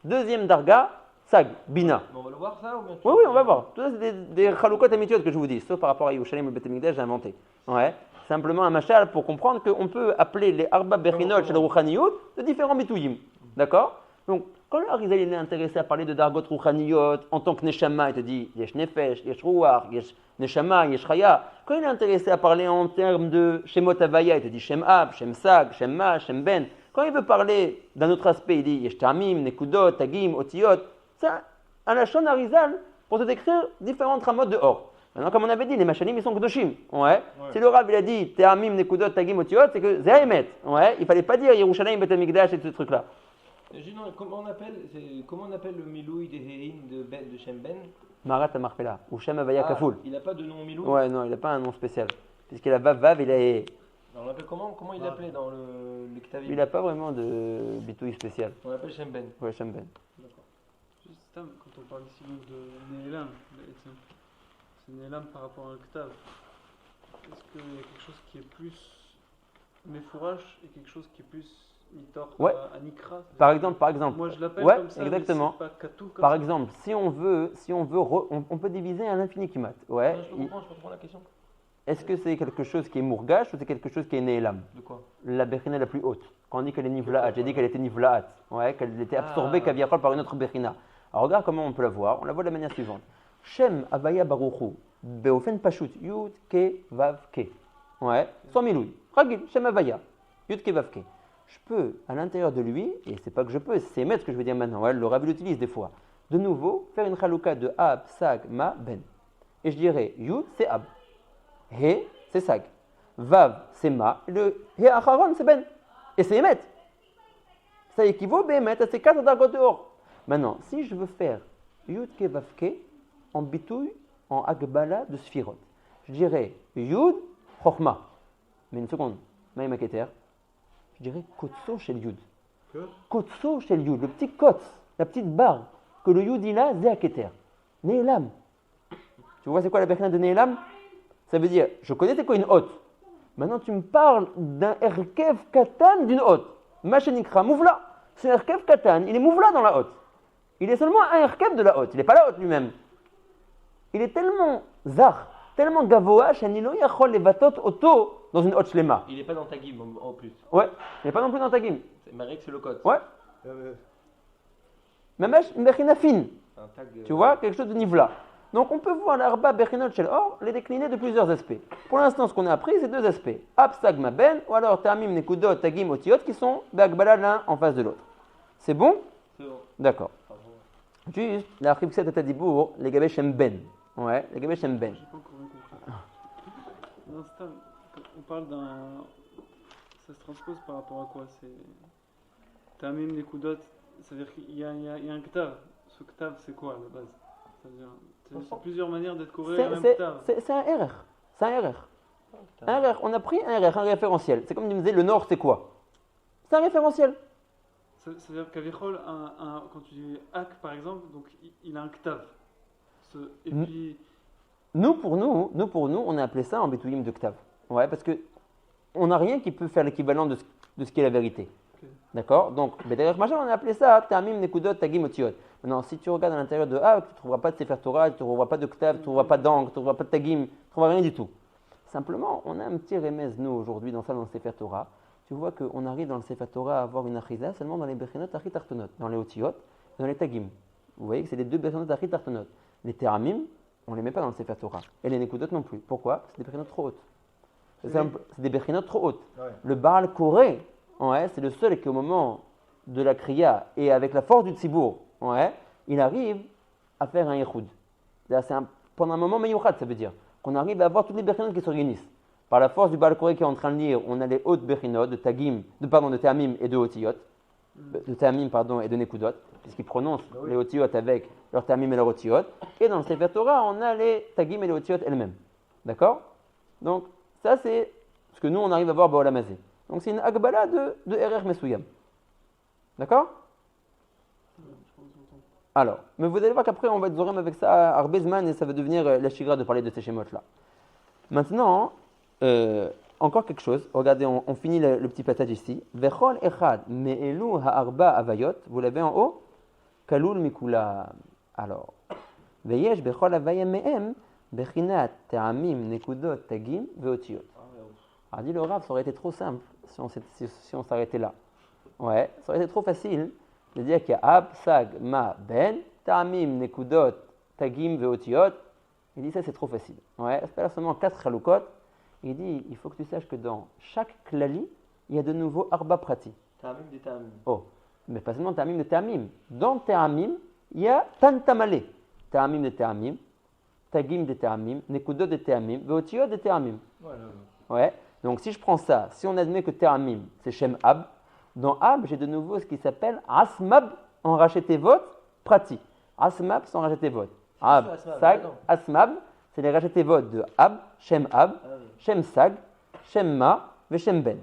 Deuxième Darga, Sag, Bina. On va le voir ça ou bien Oui, on va voir. Tout ça, c'est des Chalukot Amitiyot que je vous dis, sauf par rapport à Yerushalayim et le Bet HaMikdash, j'ai inventé. Ouais. Simplement un machal pour comprendre qu'on peut appeler les Arba Bechinot chez le Rouchaniyot de différents Bitouyim. D'accord? Donc, quand le Arizal est intéressé à parler de Dargot Rouchaniyot en tant que Neshama, il te dit Yesh Nefesh, Yesh Ruach, Yesh Neshama, Yesh Chaya. Quand il est intéressé à parler en termes de Shemot Havaya, il te dit Shem Ab, Shem Sag, Shem Ma, Shem Ben. Quand il veut parler d'un autre aspect, il dit Yesh Ta'amim, Nekudot, Tagim, Otiyot. C'est un lachon Arizal pour te décrire différentes ramot de Or. Maintenant, comme on avait dit, les machanim, ils sont Kedoshim. Ouais. Si le Rav, il a dit Ta'amim, Nekudot, Tagim, Otiyot, c'est que c'est Emet. Ouais. Il ne fallait pas dire Yerushalayim, Bet HaMikdash et tous ces trucs-là. Comment on appelle le Milouï des Héin de Shem Ben? Marat Amarpela, ou Shem Havaya Kafoul. Il n'a pas de nom Milouï? Ouais, non, il n'a pas un nom spécial. Puisqu'il a Vav, il a. On l'appelle comment il l'appelait dans le Ktavim? Il n'a pas vraiment de bitouille spécial. On l'appelle Shem Ben. Ouais, Shem Ben. D'accord. Juste, Tam, quand on parle ici donc de Ne'elam, c'est Ne'elam par rapport à un Ktav. Est-ce qu'il y a quelque chose qui est plus Mefourash et quelque chose qui est plus Mitor Ouais. à Nikra? Par exemple. Moi je l'appelle Ouais, comme ça, exactement. mais c'est pas Katou comme Par ça. exemple, si on veut, on peut diviser un infini kimat. Ouais. Je peux comprendre la question. Est-ce que c'est quelque chose qui est mourgash ou c'est quelque chose qui est ne'elam? De quoi? La bechina la plus haute. Quand on dit qu'elle est nivlaat, j'ai dit qu'elle était nivlaat. Ouais, qu'elle était absorbée kaviachol par une autre bechina. Alors regarde comment on peut la voir. On la voit de la manière suivante. Shem Havaya Baruchu Beofen Pashut Yud Ke Vav Ke. Ouais, sans milouï. Ragil, Shem Havaya Yud Ke Vav Ke. Je peux, à l'intérieur de lui, et c'est pas que je peux, c'est mettre ce que je veux dire maintenant, ouais, le Rav l'utilise des fois, de nouveau, faire une chalouka de Ab, Sag, Ma, Ben. Et je dirais, Yud, c'est Ab. He, c'est Sag. Vav, c'est Ma. Et le He Acharon, c'est Ben. Et c'est Emet. Ça équivaut, Behemet, à ces quatre dargot dehors. Maintenant, si je veux faire Yud, Ke, Vav, Ke, en bitouille, en Agbala de Sphirot, je dirais Yud, Chochma. Mais une seconde, Maïma Keter. Je dirais Kotso chez le Yud. Kotso chez le Yud, le petit Kotz, la petite barre que le Yud il a, c'est Aketer. Ne'elam. Tu vois c'est quoi la bechina de Ne'elam? Ça veut dire, je connais c'est quoi une hotte. Maintenant tu me parles d'un Erkev Katan d'une hotte. Machenikra, Mouvla. Ce Erkev Katan, il est Mouvla dans la hotte. Il est seulement un Erkev de la hotte, il n'est pas la hotte lui-même. Il est tellement zar, tellement gavoa, Shanilo Yachol Levatot Oto. Dans une hotte shlema. Il n'est pas dans Tagim en plus. Ouais, il n'est pas non plus dans Tagim. C'est Marek, c'est le code. Ouais. Même une bechina fine. Un tag, Tu vois, quelque chose de nivla. Donc on peut voir l'arba bechinot shel or les décliner de plusieurs aspects. Pour l'instant, ce qu'on a appris, c'est deux aspects. Ab sagma ben, ou alors tamim nekudot tagim otiot, qui sont d'agbala l'un en face de l'autre. C'est bon? C'est bon. D'accord. Juste, la ripset de Tadibour, les gabé shem ben. Ouais, les gabé shem ben. J'ai pas encore bien compris. Non, Stam, quand on parle d'un. Ça se transpose par rapport à quoi? C'est. Tamim les Kudot, ça veut dire qu'il y a un Ktav. Ce Ktav, c'est quoi à la base? C'est plusieurs manières d'être corrélé à un même Ktav. C'est un RR. C'est un RR. Un RR. On a pris un RR, un référentiel. C'est comme tu me disais, le nord, c'est quoi? C'est un référentiel. C'est-à-dire qu'Avichol, quand tu dis Ak par exemple, donc il a un Ktav. Et puis nous, pour nous, on a appelé ça en Betoulim de Ktav. Ouais, parce que on n'a rien qui peut faire l'équivalent de ce qui est la vérité. Ok. D'accord? Donc, Bederech Machal, on a appelé ça Ta'amim, Nekudot, Tagim, Otiot. Maintenant, si tu regardes à l'intérieur de A, tu ne trouveras pas de Sefer Torah, tu ne trouveras pas de Ktav, tu ne trouveras pas d'Angle, tu ne trouveras pas de Tagim, tu ne trouveras rien du tout. Simplement, on a un petit remez, nous, aujourd'hui, dans le Sefer Torah. Tu vois qu'on arrive dans le Sefer Torah à avoir une achiza seulement dans les Bechinot Achit Artonot, dans les Otiot et dans les Tagim. Vous voyez que c'est les deux Bechinot Achit Artonot. Les Teramim, on ne les met pas dans le Sefer Torah. Et les Nekudot non plus. Pourquoi? C'est des Bechinot trop hautes. C'est des Bechinot trop hautes. Ouais. Le Baal Koré, ouais, c'est le seul qui, au moment de la Kriya et avec la force du Tzibour, ouais, il arrive à faire un Yehoud. Pendant un moment, Meyouchat, ça veut dire qu'on arrive à avoir toutes les Bechinot qui se réunissent. Par la force du Baal Koré qui est en train de lire, on a les hautes Bechinot, de Teamim et de Otiyot, de Teamim et de Nekudot, puisqu'ils prononcent les Otiyot avec leur Teamim et leur Otiyot. Et dans le Sefer Torah, on a les Tagim et les Otiyot elles-mêmes. D'accord? Donc, ça c'est ce que nous on arrive à voir Ba'olam Hazé. Donc, c'est une Agbala de Erer Mesuyam. D'accord? Alors, mais vous allez voir qu'après on va être zorem avec ça à Arbezman et ça va devenir la chigra de parler de ces schémotes-là. Maintenant, encore quelque chose. Regardez, on finit le petit passage ici. Vechol echad me'elu ha'arba avayot. Vous l'avez en haut. Kalul mikula. Alors, veyesh bechol avaya me'em bechinat te'amim nekudot tagim ve'otiyot. Alors, dit le Rav, ça aurait été trop simple si on s'arrêtait là. Ouais, ça aurait été trop facile de dire qu'il y a ab, sag, ma, ben, te'amim nekudot tagim ve'otiyot. Il dit ça c'est trop facile. Ouais, c'est pas seulement 4 chalukot. Il dit il faut que tu saches que dans chaque klali, il y a de nouveau arba prati. Ta'amim des ta'amim. Oh, mais pas seulement ta'amim de ta'amim. Dans ta'amim, il y a tantamale. Ta'amim de ta'amim, tagim de ta'amim, nekudot de ta'amim, veotiyot de ta'amim. Ouais, donc si je prends ça, si on admet que ta'amim c'est Shem Ab, dans Ab j'ai de nouveau ce qui s'appelle Asmab en racheté vote prati. Asmab sans racheté vote. Ab, Sag, Asmab, c'est les rachetés votes de Ab, Shem Ab, Shem Sag, Shem Ma, et Shem Ben.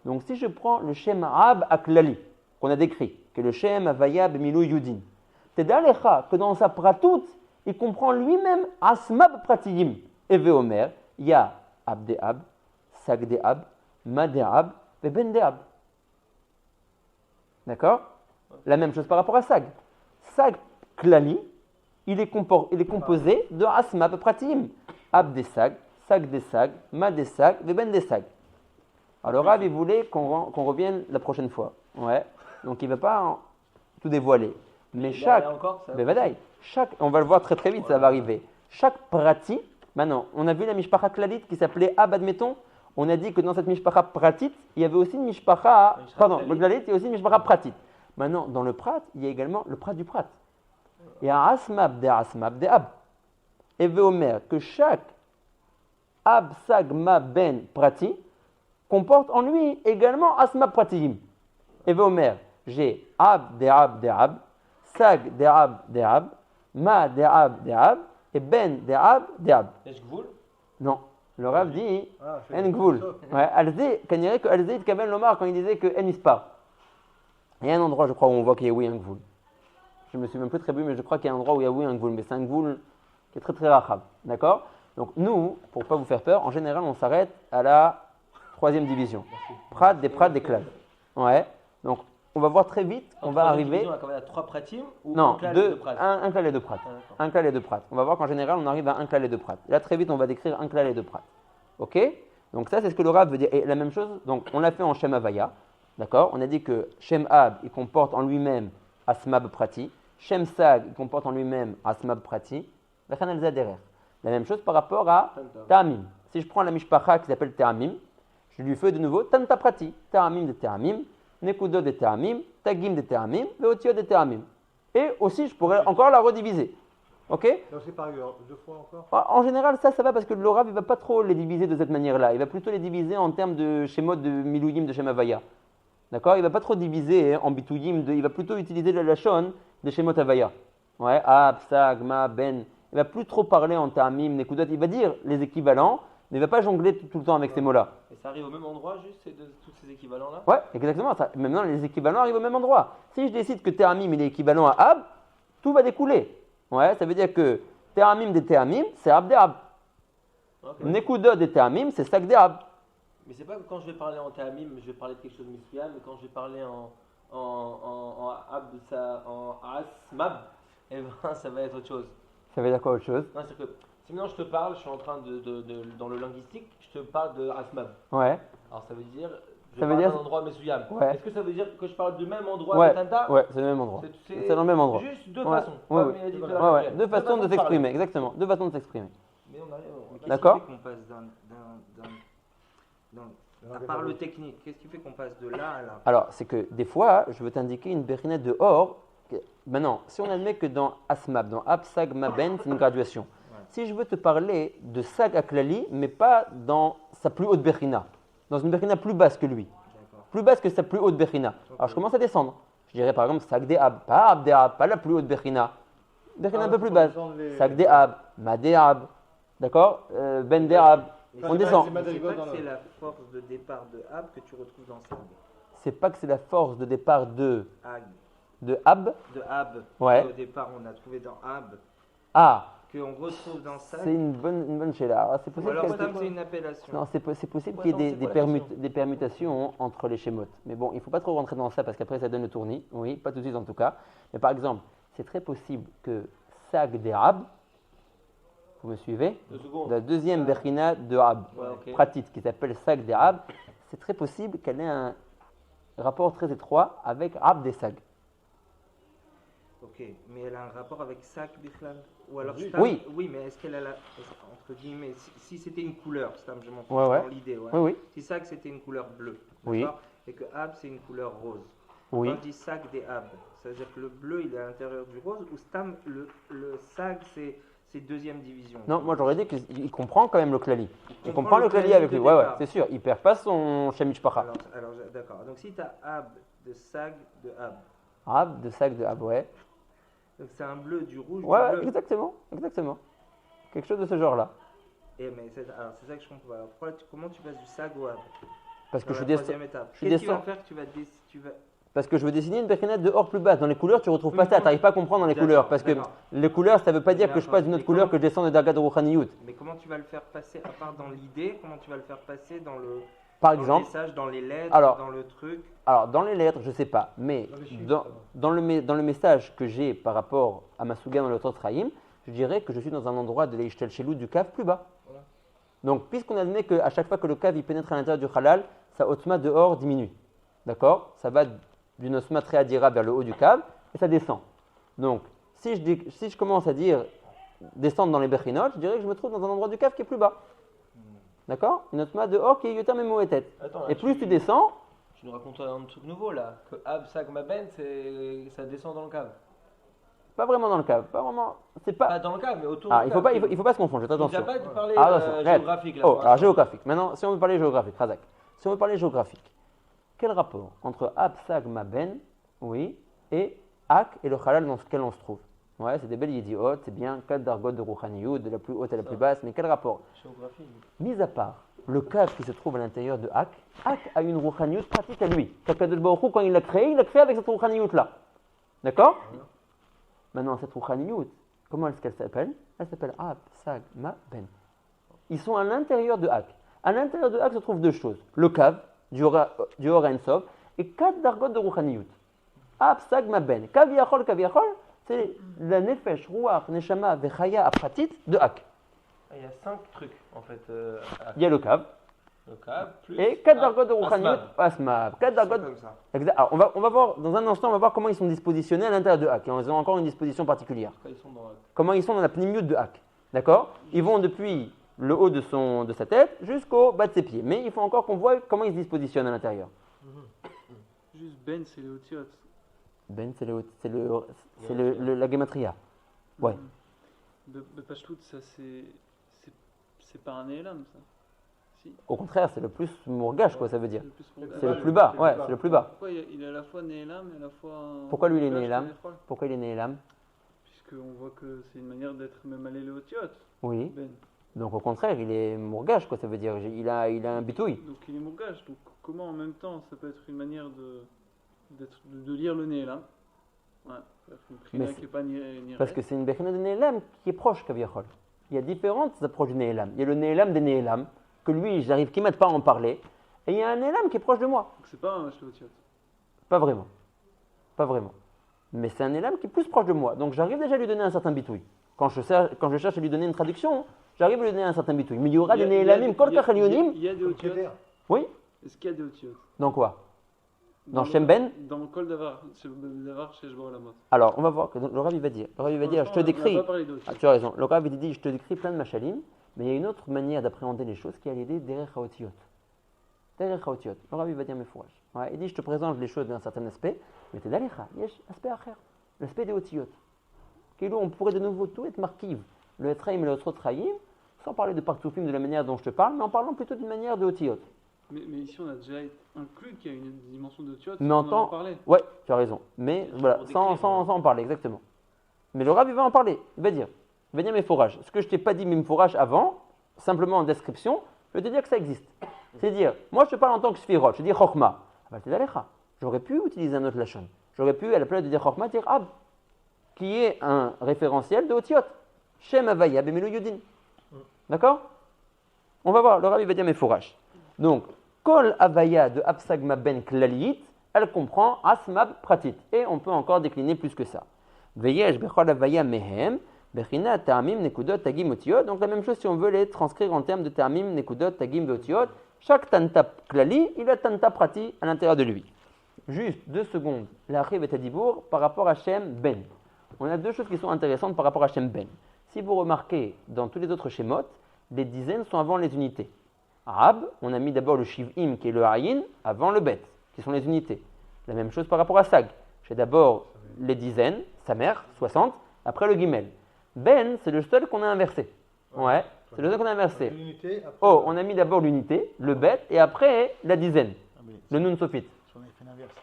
Donc si je prends le Shem Ab Aklali, qu'on a décrit, que le Shem Avaya Bemilou Yudin, Teda Lecha, que dans sa pratout, il comprend lui-même Asmab Pratiyim. Et Veomer, il y a Ab de Ab, Sag de Ab, Ma de Ab, et Ben de Ab. D'accord? La même chose par rapport à Sag. Sag Klali, il est composé de Asmab Pratim. Ab des Sag, Sag des Sag, Ma des Sag, Ben des Sag. Alors Rav, il voulait qu'on revienne la prochaine fois. Ouais. Donc il ne va pas tout dévoiler. Mais on va le voir très très vite, ça va arriver. Chaque prati, maintenant, on a vu la mishpacha klalit qui s'appelait Ab, admettons. On a dit que dans cette mishpacha pratit, il y avait aussi une mishpacha, le klalit, il y a aussi une mishpacha pratit. Maintenant, dans le prat, il y a également le prat du prat. Il y a Asmab de Ab. Et Veomer, que chaque Ab, Sag, Ma, Ben, Prati comporte en lui également Asmab Pratiim. Et Veomer, j'ai Ab, de Ab, Sag, de Ab, Ma, de Ab, et Ben, de Ab. Est-ce Gvoul? Non. Le Rav dit En Gvoul. Alzé, que Alzé, Kaben Lomar, quand il disait que En Ispar. Il y a un endroit, je crois, où on voit qu'il y a oui un Gvoul. Je me suis même plus très bu, mais je crois qu'il y a un endroit où il y a oui un gvoul, mais c'est un gvoul qui est très très rachab. D'accord? Donc nous, pour ne pas vous faire peur, en général on s'arrête à la 3e division. Prat, des klal. Ouais. Donc on va voir très vite qu'on va arriver. On a quand même 3 pratim ou non, un klal et 2 prat? Un klal et 2 prat. Un klal et 2 prat. On va voir qu'en général on arrive à un klal et 2 prat. Là très vite on va décrire un klal et 2 prat. Ok? Donc ça c'est ce que le Rav veut dire. Et la même chose, donc on l'a fait en Shem Avaya. D'accord? On a dit que Shem Ab il comporte en lui-même Asmab Prati. Shem Sag, il comporte en lui-même Asmab Prati, la même chose par rapport à Ta'amim. Si je prends la mishpacha qui s'appelle Ta'amim, je lui fais de nouveau Tanta Prati, Ta'amim de Ta'amim, Nekudot de Ta'amim, Tagim de Ta'amim, Veotiyot de Ta'amim. Et aussi, je pourrais encore la rediviser. Ok? Donc c'est pareil, 2 fois encore? En général, ça va parce que le Rav, il ne va pas trop les diviser de cette manière-là. Il va plutôt les diviser en termes de schémot de Milouyim de Shem Havaya. D'accord? Il ne va pas trop diviser en Bitouyim, il va plutôt utiliser la Lachon de Shemot Havaya. Ouais, Ab, Sag, Ma, Ben. Il ne va plus trop parler en Ta'amim, Nekudot. Il va dire les équivalents, mais il ne va pas jongler tout le temps avec ces mots-là. Et ça arrive au même endroit, juste tous ces équivalents-là? Ouais, exactement. Maintenant, les équivalents arrivent au même endroit. Si je décide que Ta'amim il est équivalent à Ab, tout va découler. Ouais, ça veut dire que Ta'amim des Ta'amim, c'est Ab des Ab. Ok. Nekudot et Teamim, c'est Sag de Ab. Mais c'est pas que quand je vais parler en Ta'amim, je vais parler de quelque chose de Mitzvah, mais quand je vais parler en Asmab, eh ben, ça va être autre chose. Ça veut dire quoi autre chose? Non, c'est que si maintenant je te parle, je suis en train dans le linguistique, je te parle de Asmab. Ouais. Alors ça veut dire, je Ça veut parle dire- d'un endroit Mesuyam. Ouais. Est-ce que ça veut dire que je parle du même endroit Ouais, de Tanta? ouais, c'est le même endroit. C'est dans le même endroit. Juste deux Ouais, façons. ouais, Comme ouais. il a dit tout à Ouais, l'heure, ouais. Gabriel. Deux façons de parler. s'exprimer, exactement. Deux façons de s'exprimer. Mais on arrive. D'accord. Qu'est-ce qui fait qu'on passe à part le technique, qu'est-ce qui fait qu'on passe de là à là? Alors, c'est que des fois, je veux t'indiquer une bérinette de or. Maintenant, si on admet que dans Asmab, dans Ab, Sag, Maben, c'est une graduation. Ouais. Si je veux te parler de Sag Aklali, mais pas dans sa plus haute bérina, dans une bérina plus basse que lui, D'accord. plus basse que sa plus haute bérina. Alors, je commence à descendre. Je dirais par exemple Sag de Ab, pas Ab de Ab, pas la plus haute bérina. Bérina un peu plus basse. Sag de Ab, Ma de Ab, d'accord Ben de Ab. Mais On c'est descend. pas- mais c'est pas que c'est la force de départ de Ab que tu retrouves dans Sag. C'est pas que c'est la force de départ de Ag. Ab. De Ab. Ouais. Au départ, on a trouvé dans Ab, Ah, qu'on retrouve dans c'est Sag. une bonne chéla. Alors, c'est Ou possible alors qu'elle- Stam, c'est une appellation. Non, c'est possible Ouais, qu'il y ait attends, des, c'est des quoi la des permutations entre les schémotes. Mais bon, il ne faut pas trop rentrer dans ça parce qu'après ça donne le tournis. Oui, pas tout de suite en tout cas. Mais par exemple, c'est très possible que Sag de Ab, vous me suivez? 2 secondes. La deuxième Berkina de Ab, Ouais, ok. pratique, qui s'appelle Sag de Ab, c'est très possible qu'elle ait un rapport très étroit avec Ab des Sag. Ok, mais elle a un rapport avec Sag, Bichlal? Ou alors Oui. Stam, Oui. Oui, mais est-ce qu'elle a la. Entre guillemets, si c'était une couleur, Stam, je m'en fiche Ouais, ouais. dans l'idée. Ouais. Oui, oui, Si Sag c'était une couleur bleue, Oui. d'accord, et que Ab c'est une couleur rose. oui. Quand on dit Sag des Ab, ça veut dire que le bleu il est à l'intérieur du rose ou Stam, le Sag c'est deuxième division? Non, moi j'aurais dit qu'il comprend quand même le Klali. Il comprend comprend le le Klali Klali avec de lui. Ouais, ouais, départ. c'est sûr. Il perd pas son Shemich Pacha. Alors, d'accord. Donc si tu as Ab de Sag de Ab, Ab de Sag de Ab, ouais. donc c'est un bleu du rouge Ouais, du bleu. exactement, exactement. Quelque chose de ce genre-là. Mais alors c'est ça que je comprends pas. Alors, comment tu passes du Sag au Ab Parce que dans je la descends. troisième étape? je Qu'est-ce que tu vas descends. faire? Tu vas Parce que je veux dessiner une berkinette de or plus basse. Dans les couleurs, tu retrouves pas Oui, ça. non. Tu n'arrives pas à comprendre dans les D'accord, couleurs. Parce que d'accord. les couleurs, ça ne veut pas dire que je D'accord. passe d'une autre Mais couleur comment- que je descends de Darga de Rouhaniyut. Mais comment tu vas le faire passer, à part dans l'idée, comment tu vas le faire passer dans le, Par dans le exemple, message, dans les lettres, Alors- dans le truc? alors dans les lettres, je ne sais pas. Mais Dans les chiffres, dans le message que j'ai par rapport à ma souga dans le Totraïm, je dirais que je suis dans un endroit de l'Eishtel Shelou du cave plus bas. Voilà. Donc, puisqu'on admet qu'à chaque fois que le cave il pénètre à l'intérieur du halal, sa otma dehors diminue. D'accord? Ça va d'une osma très adira vers le haut du cave et ça descend. Donc, si je commence à dire descendre dans les berchinot, je dirais que je me trouve dans un endroit du cave qui est plus bas. D'accord? Une osma dehors qui est yotam et tête. Attends, là, Et plus tu descends, Tu nous racontes un truc nouveau là. Que Ab, Sag, Maben, ça descend dans le cave. pas vraiment dans le cave, pas vraiment. C'est pas. Pas dans le cave, mais autour Ah, du il faut cave. pas, il faut pas se confondre. Faites Tu attention. n'as pas parlé Ah, attention, arrête. géographique là. Oh, pour alors l'instant. géographique. Maintenant, si on veut parler géographique, Razak. Si on veut parler géographique, quel rapport entre Ab, Sag, Maben, oui, et Ak et le halal dans lequel on se trouve? Ouais, c'est des belles idiotes, c'est bien 4 dargot de Rouhaniyut, de la plus haute à la plus basse, mais quel rapport? Géographie. Mis à part le cave qui se trouve à l'intérieur de Ak a une Rouhaniyut pratique à lui. Kakadosh Baruch Hu, quand il l'a créé avec cette Rouhaniyut là. D'accord? Maintenant, cette Rouhaniyut, comment est-ce qu'elle s'appelle? Elle s'appelle Ab, Sag, Ma, Ben. Ils sont à l'intérieur de Ak. À l'intérieur de Ak se trouvent deux choses. Le cave, du Ora Ensov, et 4 dargot de Rouhaniyut. Ab, Sag, Ma, Ben. Kaviachol, c'est la Nefesh, Ruach, Neshama, Vechaya, Apratit de Ak. Ah, il y a 5 trucs en fait. Il y a le cave, Le cave, plus. et 4 dargot de Rouhaniyut, Asmab. Asmab. 4 dargot. comme ça. Exact. Alors, on va voir, dans un instant, on va voir comment ils sont dispositionnés à l'intérieur de Ak. Ils ont encore une disposition particulière. Quand ils sont dans Comment ils sont dans la pnimiut de Ak. D'accord? Ils vont depuis le haut de sa tête jusqu'au bas de ses pieds. Mais il faut encore qu'on voit comment ils se dispositionnent à l'intérieur. Juste Ben, c'est les otiotes. Ben, c'est la gematria. Ouais. Pashtout, ça c'est pas un élam, ça. Si. Au contraire, c'est le plus mourgage, quoi, ça veut dire. C'est le plus pour- C'est le plus bas, ouais, c'est le plus bas. Pourquoi il est à la fois Nélam et à la fois. Pourquoi lui, il est Mourgage Nélam Kénéchol Pourquoi il est né l'âme? Puisqu'on voit que c'est une manière d'être même allé les otiotes, Oui. Ben. Donc au contraire, il est mourgage, quoi, ça veut dire. Il a un bitouille. Donc il est mourgage. Donc comment en même temps ça peut être une manière de lire le Nélam? Ouais. Ça peut être une Mais prina qui n'est pas ni Parce que c'est une bechina de Nélam qui est proche, Kaviachol. Il y a différentes approches du Ne'elam. Il y a le Ne'elam des Ne'elam, que lui, j'arrive qui m'aide pas à en parler. Et il y a un Ne'elam qui est proche de moi. Donc c'est pas un shlotiot. Pas vraiment. Pas vraiment. Mais c'est un Ne'elam qui est plus proche de moi. Donc j'arrive déjà à lui donner un certain bitouille. Quand je cherche à lui donner une traduction, j'arrive à lui donner un certain bitouille. Mais il y aura des Ne'elamim, kol kach alionim. Il y a des otiotes. Oui. Est-ce qu'il y a des otiotes? Dans quoi? Dans Shem Ben? Dans le Kol Davar, chez Shbo Olamot. Alors, on va voir que le Rav il va dire. Le Rav il va dire, je te décris. On n'a pas parlé d'otiotes. Ah, tu as raison. Le Rav il dit, je te décris plein de machalim, mais il y a une autre manière d'appréhender les choses qui est l'idée derech haotiot. Derech haotiot. Le Rav il va dire mes fourrages. Ouais, il dit, je te présente les choses d'un certain aspect, mais t'es d'alecha. Il y a aspect acher. L'aspect des otiot. Qu'est-ce on pourrait de nouveau tout être marquive. Le etraim et le otrotraim, sans parler de partoufim de la manière dont je te parle, mais en parlant plutôt d'une manière de otiot. Mais ici, on a déjà inclus qu'il y a une dimension de otiotes. Mais on en en temps- parlait. Ouais, tu as raison. Mais C'est voilà, pour sans décrire, en parler, exactement. Mais le Rav, il va en parler. Il va dire mes fourrages. Ce que je t'ai pas dit, mes fourrages avant, simplement en description, je vais te dire que ça existe. C'est dire, moi je te parle en tant que Sphirot, je dis Chokhma. J'aurais pu utiliser un autre lachon. J'aurais pu, à la place de dire Chokhma, dire Ab, qui est un référentiel de Otiot. Shem Avaya Bemelu Yudin. D'accord? On va voir, le Rav, il va dire mes fourrages. Donc, Kol Avaya de Absagma Ben Klaliit, elle comprend Asmab Pratit. Et on peut encore décliner plus que ça. Veyesh Bechol Avaya Mehem, Bechina Ta'amim Nekudot Tagim Otiot. Donc la même chose si on veut les transcrire en termes de Ta'amim Nekudot Tagim Otiot. Chaque Tanta Klali, il a Tanta Prati à l'intérieur de lui. Juste 2 secondes, la Riv et Tadibour par rapport à Shem Ben. On a 2 choses qui sont intéressantes par rapport à Shem Ben. Si vous remarquez, dans tous les autres Shemot, les dizaines sont avant les unités. Ab, on a mis d'abord le Shiv'im qui est le Ayin avant le Bet, qui sont les unités. La même chose par rapport à Sag. J'ai d'abord les dizaines, sa mère, 60, après le Gimel. Ben, c'est le seul qu'on a inversé. Ouais, c'est le seul qu'on a inversé. L'unité, après, Oh, on a mis d'abord l'unité, le Bet, et après la dizaine, le Nun Sofit. Si on avait fait l'inverse.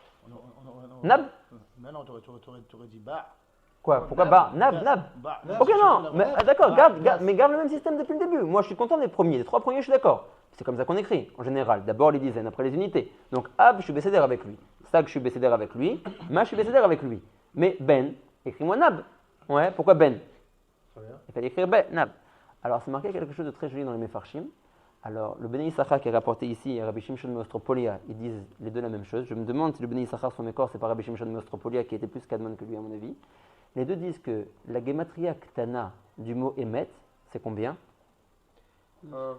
Nab? Mais non, t'aurais dit bah. Quoi? Pourquoi Ba? Nab. Bah. Ok, non, mais d'accord, Bah, garde, mais garde le même système depuis le début. Moi, je suis content des premiers. Les 3 premiers, je suis d'accord. C'est comme ça qu'on écrit, en général. D'abord les dizaines, après les unités. Donc, Ab, je suis bécédère avec lui. Sag, je suis bécédère avec lui. Ma, je suis bécédère avec lui. Mais Ben, écris-moi Nab. Ouais, pourquoi Ben? Très bien. Il fallait écrire Ben, Nab. Alors, c'est marqué quelque chose de très joli dans les Mefarshim. Alors, le Bnei Issachar qui est rapporté ici, et Rabbi Shimshon Meostropolia, ils disent les deux la même chose. Je me demande si le Bnei Issachar, son mécor, c'est pas Rabbi Shimshon Meostropolia qui était plus kadmon que lui, à mon avis. Les deux disent que la gematria ktana du mot Emet, c'est combien? 1.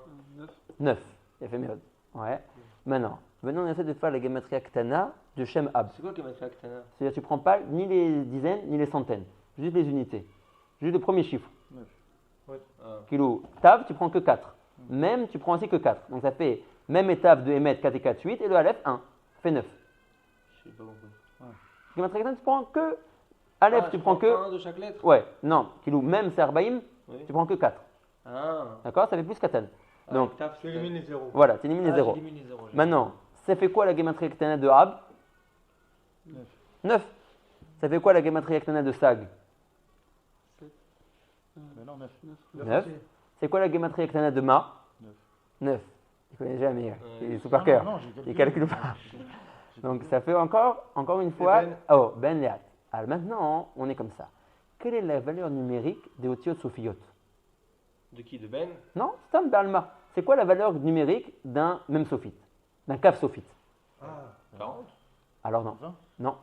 9. Il a fait mieux. Ouais. Maintenant, on essaie de faire la gematria ktana de Shem Ab. C'est quoi que Mathieu Aktana? C'est-à-dire tu prends pas ni les dizaines ni les centaines, juste les unités. Juste le premier chiffre. Ah. Kilo, Tav, tu prends que 4. Même, tu prends aussi que 4. Donc ça fait même et Tav de Emet, 4 et 4, 8, et le Aleph, 1. Ça fait 9. Je sais pas compris. Gematria ktana, tu prends que Aleph, tu prends que. 1 de chaque lettre? Ouais, non. Kilo, même c'est Arbaïm, Oui. tu prends que 4. Ah. D'accord? Ça fait plus qu'Atan. Donc, Taf, Tu élimines les zéros. voilà, tu élimines les zéros. J'élimine les zéros. Maintenant, ça fait quoi la gematria ktana de Ab? 9. Ça fait quoi la gematria ktana de Sag? Mais non, 9. 9. C'est quoi la gematria ktana de Ma? 9. Il connaît jamais, il est sous par cœur. Non, j'ai Il calcule pas. Donc ça fait encore une fois. Ben. Oh, Ben Léat. Alors maintenant, on est comme ça. Quelle est la valeur numérique des Otiot Sofiot? De qui? De Ben? Non, Stam Balma. C'est quoi la valeur numérique d'un même Sophite? D'un Kaf Sophite? Ah, 40? Alors non. 20. Non.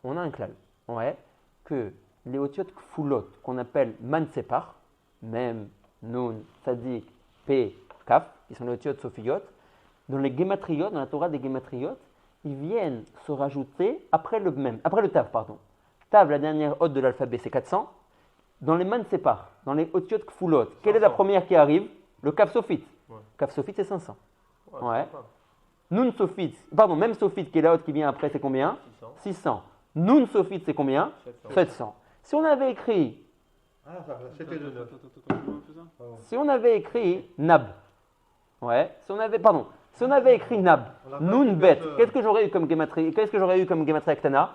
On a un klal. Ouais. Que les Otiot Kfulot, qu'on appelle Mansepar, Mem, Nun, Tzadik, P, Kaf, qui sont les Otiot Sofiot, dans les Gematriot, dans la Torah des Gematriot, ils viennent se rajouter après le même, après le Tav, pardon. Tav, la dernière hôte de l'alphabet, c'est 400. Dans les Mansepar, dans les Otiot Kfulot, quelle est la 500. première qui arrive? Le Kaf Sophite. Ouais. Kaf Sophite, c'est 500. Ouais. Ouais. sympa. Nun Sophite, pardon, même Sophite, qui est la haute qui vient après, c'est combien? 600. 600. Nun Sophite, c'est combien? 700. 700. Si on avait écrit, ah ça, c'était de 9. Attends, comment on fait ça? si on avait écrit Nab, ouais, si on avait écrit Nab, On a pas Nun pu Bet, mettre, qu'est-ce que j'aurais eu comme gematria Ktana?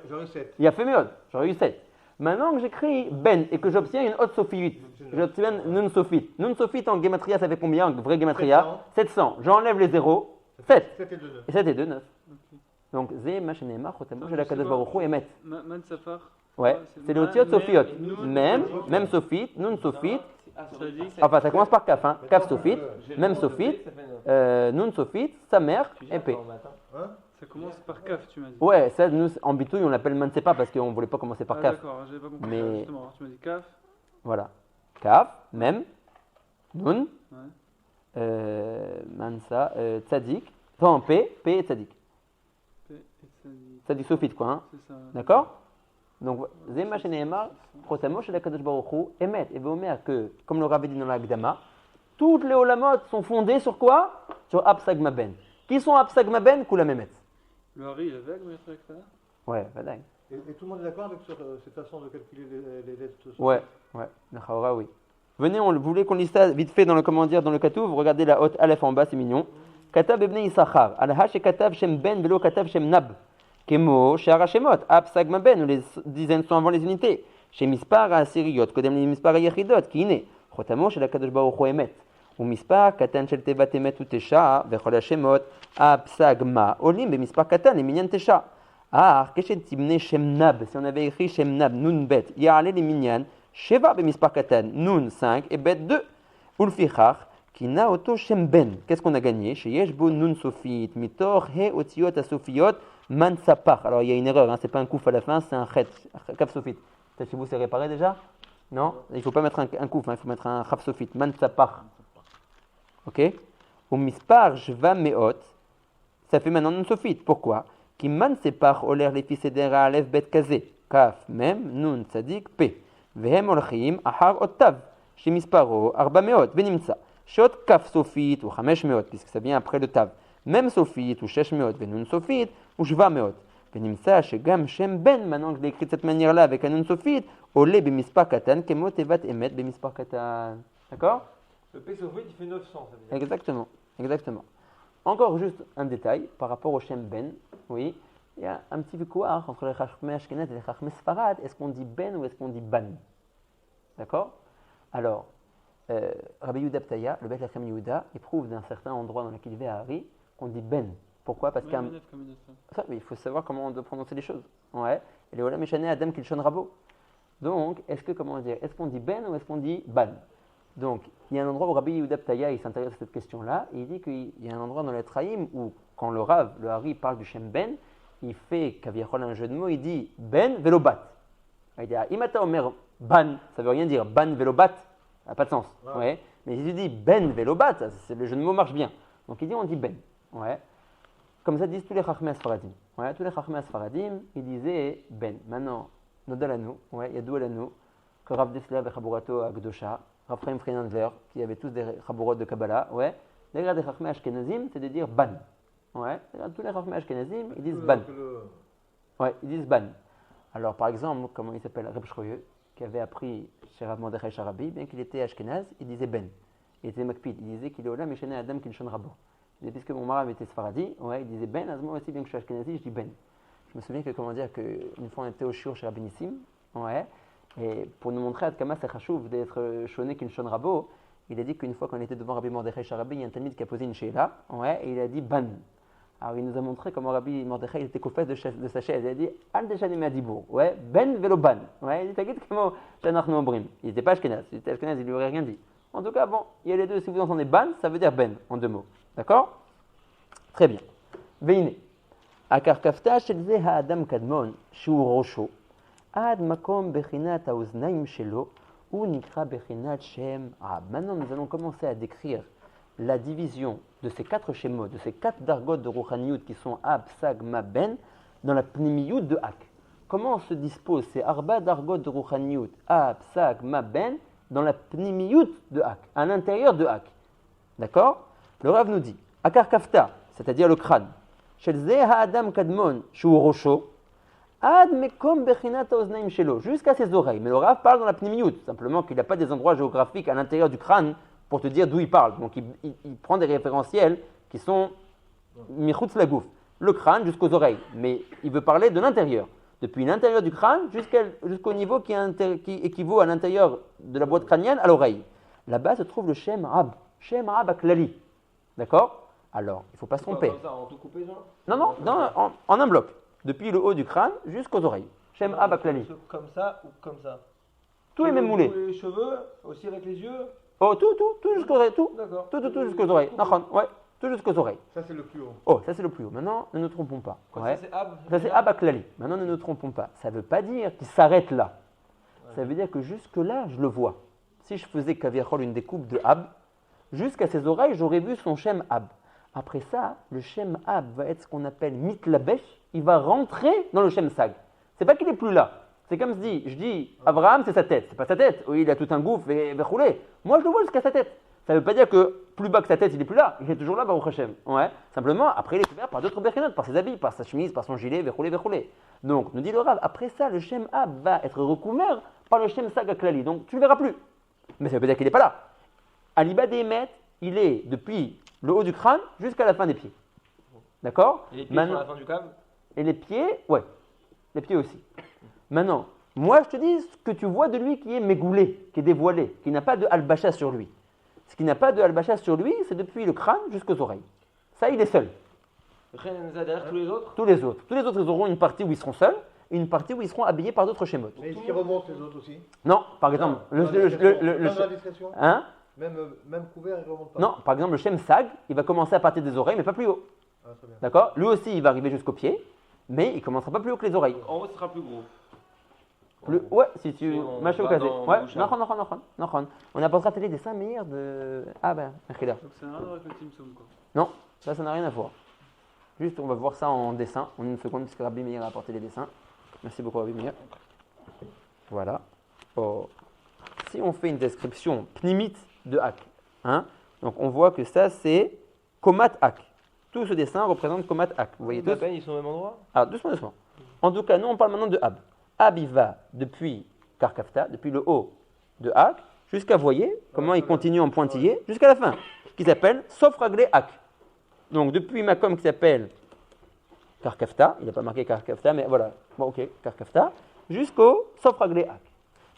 J'aurais 7. Il y a fait mieux, j'aurais eu 7. Maintenant que j'écris Ben et que j'obtiens une haute Sophite, j'obtiens Nun Sophite. Nun Sophite en gematria, ça fait combien en vrai gematria? 700. J'enlève les zéros, 7. 7 et de 9. Et 7 et 2, 9. Donc, Zé, Machenema, Chotamou, Attends, Jela je sais Kadosh pas. Baruch Hu, Emet. Man Safar, Ouais, c'est les otiotes sofiot. Même sophite, nun sophite. Enfin, ça commence par kaf, hein. Kaf sophite, même sophite, nun sophite, sa mère et p. Ça commence par kaf, tu m'as dit. Ouais, ça, nous, en bitouille, on l'appelle mansepa parce qu'on ne voulait pas commencer par kaf. D'accord, j'avais pas compris. Mais- Justement, alors, tu m'as dit kaf. Voilà. Kaf, même, nun, Ouais. mansa, tzadik, en p et tzadik. P et ça dit. Tzadik sophite, quoi, hein. C'est ça. D'accord? Donc, Zema Sheneemar, Protamo chez la Kadosh Baruch Hu, Emet, et Veomer que, comme le Rabbi dit dans la Gdama, toutes les olamot sont fondées sur quoi? Sur Absagma Ben. Qui sont Absagma Ben? Kula Memet. Le Hari, il est avec, mais avec ça. Ouais, vadaï. Et tout le monde est d'accord avec cette façon de calculer les lettres Ouais, Nachaora, oui. Venez, vous voulez qu'on lise ça vite fait dans le comment dire, dans le Katouv, regardez la haute Aleph en bas, c'est mignon. Katav Ebne Issachar, Al-Hash et Katav Shem Ben, Velo Katav Shem Nab. Kemo, Shara Shemot, Absagma Ben, où les dizaines sont avant les unités. Chez Mispar Asiriot, Kodem les Mispar Yechidot, qui est Chotamo chez la Kadosh Baruch Hu Emet. Ou Mispar, Katan Shel Tevat Emet ou Tesha, Vechol Hashemot, Absagma, Olim, Be Mispar Katan, et Minyan Tesha. Ah, Keshet Tibne Shem Nab, si on avait écrit Shem Nab, Nun Bet, Ya'ale les Minyan, Sheva Be Mispar Katan, Nun 5 et Bet 2. Ulfichach, Kina Oto Shem Ben. Qu'est-ce qu'on a gagné? Chez Yeshbo Nun Sofit, Mitor He Otiot Asofiot, Man Sapach. Alors il y a une erreur, hein, c'est pas un kouf à la fin, c'est un chet, kaf sofit. Peut-être chez vous c'est réparé déjà? Non? Il ne faut pas mettre un kouf, hein, il faut mettre un chaf sofit, man sapach. Ok? Ou mispar jva meot, ça fait maintenant nun sofit. Pourquoi? Qui man sepach oler les fils edera alef bet kazé, kaf mem, nun tzadik p. Vehem olchim ahar otav, chez misparo arba meot, venimtsa. Shot kaf sofit ou chamesh meot, puisque ça vient après le tav. Même sofit ou shesh meot, venun sofit ou shva meot. Venimsa shegam shem ben, maintenant que je l'ai écrit de cette manière-là avec un nun sofit, olé bemispar katan, kemot evat emet bemispar katan. D'accord? Le P Sofit, il fait 900, ça veut dire. Exactement. Encore juste un détail par rapport au shem ben, oui, il y a un petit vicouar entre les chachmei ashkenaz et les chachmei sfarad, est-ce qu'on dit ben ou est-ce qu'on dit ban? D'accord? Alors, Rabbi Yehuda Ptaya, le Beth Lachem Yehuda, il prouve d'un certain endroit dans le Kilvé à Hari qu'on dit ben. Pourquoi? Parce qu'un. Ça, mais il faut savoir comment on doit prononcer les choses. Ouais. Et les Olam Eshane Adam Kilshon Rabo. Donc, est-ce que, comment dire, est-ce qu'on dit ben ou est-ce qu'on dit ban? Donc, il y a un endroit où Rabbi Yehuda Ptaya, il s'intéresse à cette question-là, et il dit qu'il y a un endroit dans le Traïm où, quand le Rav, le Hari, parle du Shem Ben, il fait, Kaviachol, un jeu de mots, il dit ben velobat. Il dit, Imata Omer ban, ça veut rien dire, ban velobat, ça n'a pas de sens. Ouais. Mais si tu dis ben velobat, c'est le jeu de mots marche bien. Donc il dit, on dit ben. Ouais. Comme ça disent tous les Chachmei Sfaradim. Ouais, tous les Chachmei Sfaradim, ils disaient ben. Maintenant, Nodalanu, ouais, Yadou Alanu, que Rav Dessler et Chaburato à Gdosha, Rav Chaim Friedlander, qui avaient tous des Chaburot de Kabbalah, ouais. Les gars des Chachmei Ashkenazim, c'est de dire ban. Ouais, tous les Chachmei Ashkenazim, ils disent ban. Ouais, ils disent ban. Alors, par exemple, comment il s'appelle? Reb Shroyeux, qui avait appris chez Rav Mordechai Sharabi, bien qu'il était Ashkenaz, il disait ben. Il était Makpid, il disait qu'il est Olam Eshane Adam Kilshon Rabo. Il disait, puisque mon marav était Sfaradi, ouais, il disait ben, à moi aussi, bien que je suis Ashkenazi, je dis ben. Je me souviens que, comment dire, qu'une fois on était au shiur chez Rabbi Nissim, ouais, et pour nous montrer à Tkama c'est chachouv d'être shoné Kilshon Rabo, il a dit qu'une fois qu'on était devant Rabbi Mordechai Sharabi, il y a un talmid qui a posé une sheila, ouais, et il a dit ban. Alors il nous a montré comment Rabbi Mordechai était coupé de sa chaise. Il a dit Al Deshanim Adibour, ouais, ben velo ban. Ouais, il dit t'inquiète comment Shanachnu Obrim. Il n'était pas Ashkenaz, il était Ashkenaz, il lui aurait rien dit. En tout cas, bon, il y a les deux. Si vous entendez ban, ça veut dire ben, en deux mots. D'accord? Très bien. Veine. Akar kafta shel ze ha'adam kadmon, shu rosho, ad makom bechinat ha'oznaim shelo, ou nikra bechinat shem ab. Maintenant, nous allons commencer à décrire la division de ces quatre schémas, de ces quatre dargot de Rouhaniyut qui sont Ab, Sag, Ma, Ben, dans la Pnimiyut de Hak. Comment se disposent ces Arba dargot de Rouhaniyut, Ab, Sag, Ma, Ben, dans la Pnimiyut de Hak, à l'intérieur de Hak? D'accord? Le Rav nous dit, Akar Kafta, c'est-à-dire le crâne, Shel Ze Ha'adam Kadmon, Shu Rosho, Ad Mekom Bechinat Oznaim Shelo, jusqu'à ses oreilles. Mais le Rav parle dans la Pnimiyut, simplement qu'il n'a pas des endroits géographiques à l'intérieur du crâne pour te dire d'où il parle. Donc il prend des référentiels qui sont michutz lagouf, le crâne jusqu'aux oreilles. Mais il veut parler de l'intérieur, depuis l'intérieur du crâne jusqu'au niveau qui équivaut à l'intérieur de la boîte crânienne à l'oreille. Là-bas se trouve le Shem Ab Aklali. D'accord? Alors, il ne faut pas se tromper. Comme ça, en tout coupé, genre? Non, en un bloc, depuis le haut du crâne jusqu'aux oreilles. Shem Non, Ab mais Aklali. comme ça ou comme ça. Tout est même moulé. Tous les cheveux, aussi avec les yeux. Oh, tout jusqu'aux oreilles, tout. D'accord. Tout jusqu'aux oreilles. Nachon, ouais, tout jusqu'aux oreilles. Ça, c'est le plus haut. Oh, ça c'est le plus haut. Maintenant, ne nous trompons pas. Quoi, Ouais. ça c'est Ab. Ça c'est Ab Aklali. Maintenant, ne nous trompons pas. Ça ne veut pas dire qu'il s'arrête là. Ça veut dire que jusque-là, je le vois. Si je faisais Kaviachol une découpe de Ab, jusqu'à ses oreilles, j'aurais vu son Shem Ab. Après ça, le Shem Ab va être ce qu'on appelle Mitlabesh. Il va rentrer dans le Shem Sag. C'est pas qu'il est plus là. C'est comme je dis, Abraham, c'est sa tête. C'est pas sa tête. Oui, il a tout un gouffre et roulé. Moi, je le vois jusqu'à sa tête. Ça ne veut pas dire que plus bas que sa tête, il est plus là. Il est toujours là, Baruch Hashem. Ouais. Simplement, après, il est couvert par d'autres berkhinot, par ses habits, par sa chemise, par son gilet, roulé. Donc, nous dit le Rav, après ça, le Shem Ab va être recouvert par le Shem Sag Aklali. Donc, tu ne le verras plus. Mais ça ne veut pas dire qu'il n'est pas là. Aliba Demet, il est depuis le haut du crâne jusqu'à la fin des pieds. D'accord? Et les pieds sur la fin du câble. Et les pieds, ouais. Les pieds aussi. Maintenant, moi, je te dis ce que tu vois de lui qui est mégoulé, qui est dévoilé, qui n'a pas de albacha sur lui. Ce qui n'a pas de albacha sur lui, c'est depuis le crâne jusqu'aux oreilles. Ça, il est seul. Rien derrière tous les autres. Tous les autres, ils auront une partie où ils seront seuls et une partie où ils seront habillés par d'autres schémotes. Mais est-ce qu'ils remontent les autres aussi? Non, par exemple, Dans la discrétion hein? Même couvert, ils ne remontent pas? Non, par exemple, le Shem Sag, il va commencer à partir des oreilles, mais pas plus haut. Ah, très bien. D'accord? Lui aussi, il va arriver jusqu'aux pieds, mais il ne commencera pas plus haut que les oreilles. En haut, ce sera plus gros. Ouais, si tu. Si on Mâche au va casé. dans Ouais, le bouchard. non. On apportera télé dessins meilleurs de. Ah ben, Achila. Donc ça n'a rien à voir avec le Timsum, quoi. Non, ça n'a rien à voir. Juste, on va voir ça en dessin, en une seconde, puisque Rabbi Meir a apporté les dessins. Merci beaucoup, Rabbi Meir. Voilà. Oh. Si on fait une description pnimite de Hak, hein, donc on voit que ça, c'est Komat Hak. Tout ce dessin représente Komat Hak. Vous voyez tous? Ils sont au même endroit. Ah, doucement. En tout cas, nous, on parle maintenant de Ab. Ab, il va depuis Karkafta, depuis le haut de Hak, jusqu'à, voyez, comment il continue en pointillé, jusqu'à la fin, qui s'appelle Sofraglé Hak. Donc, depuis Makom qui s'appelle Karkafta, il n'a pas marqué Karkafta, mais voilà, bon, ok, Karkafta, jusqu'au Sofraglé Hak.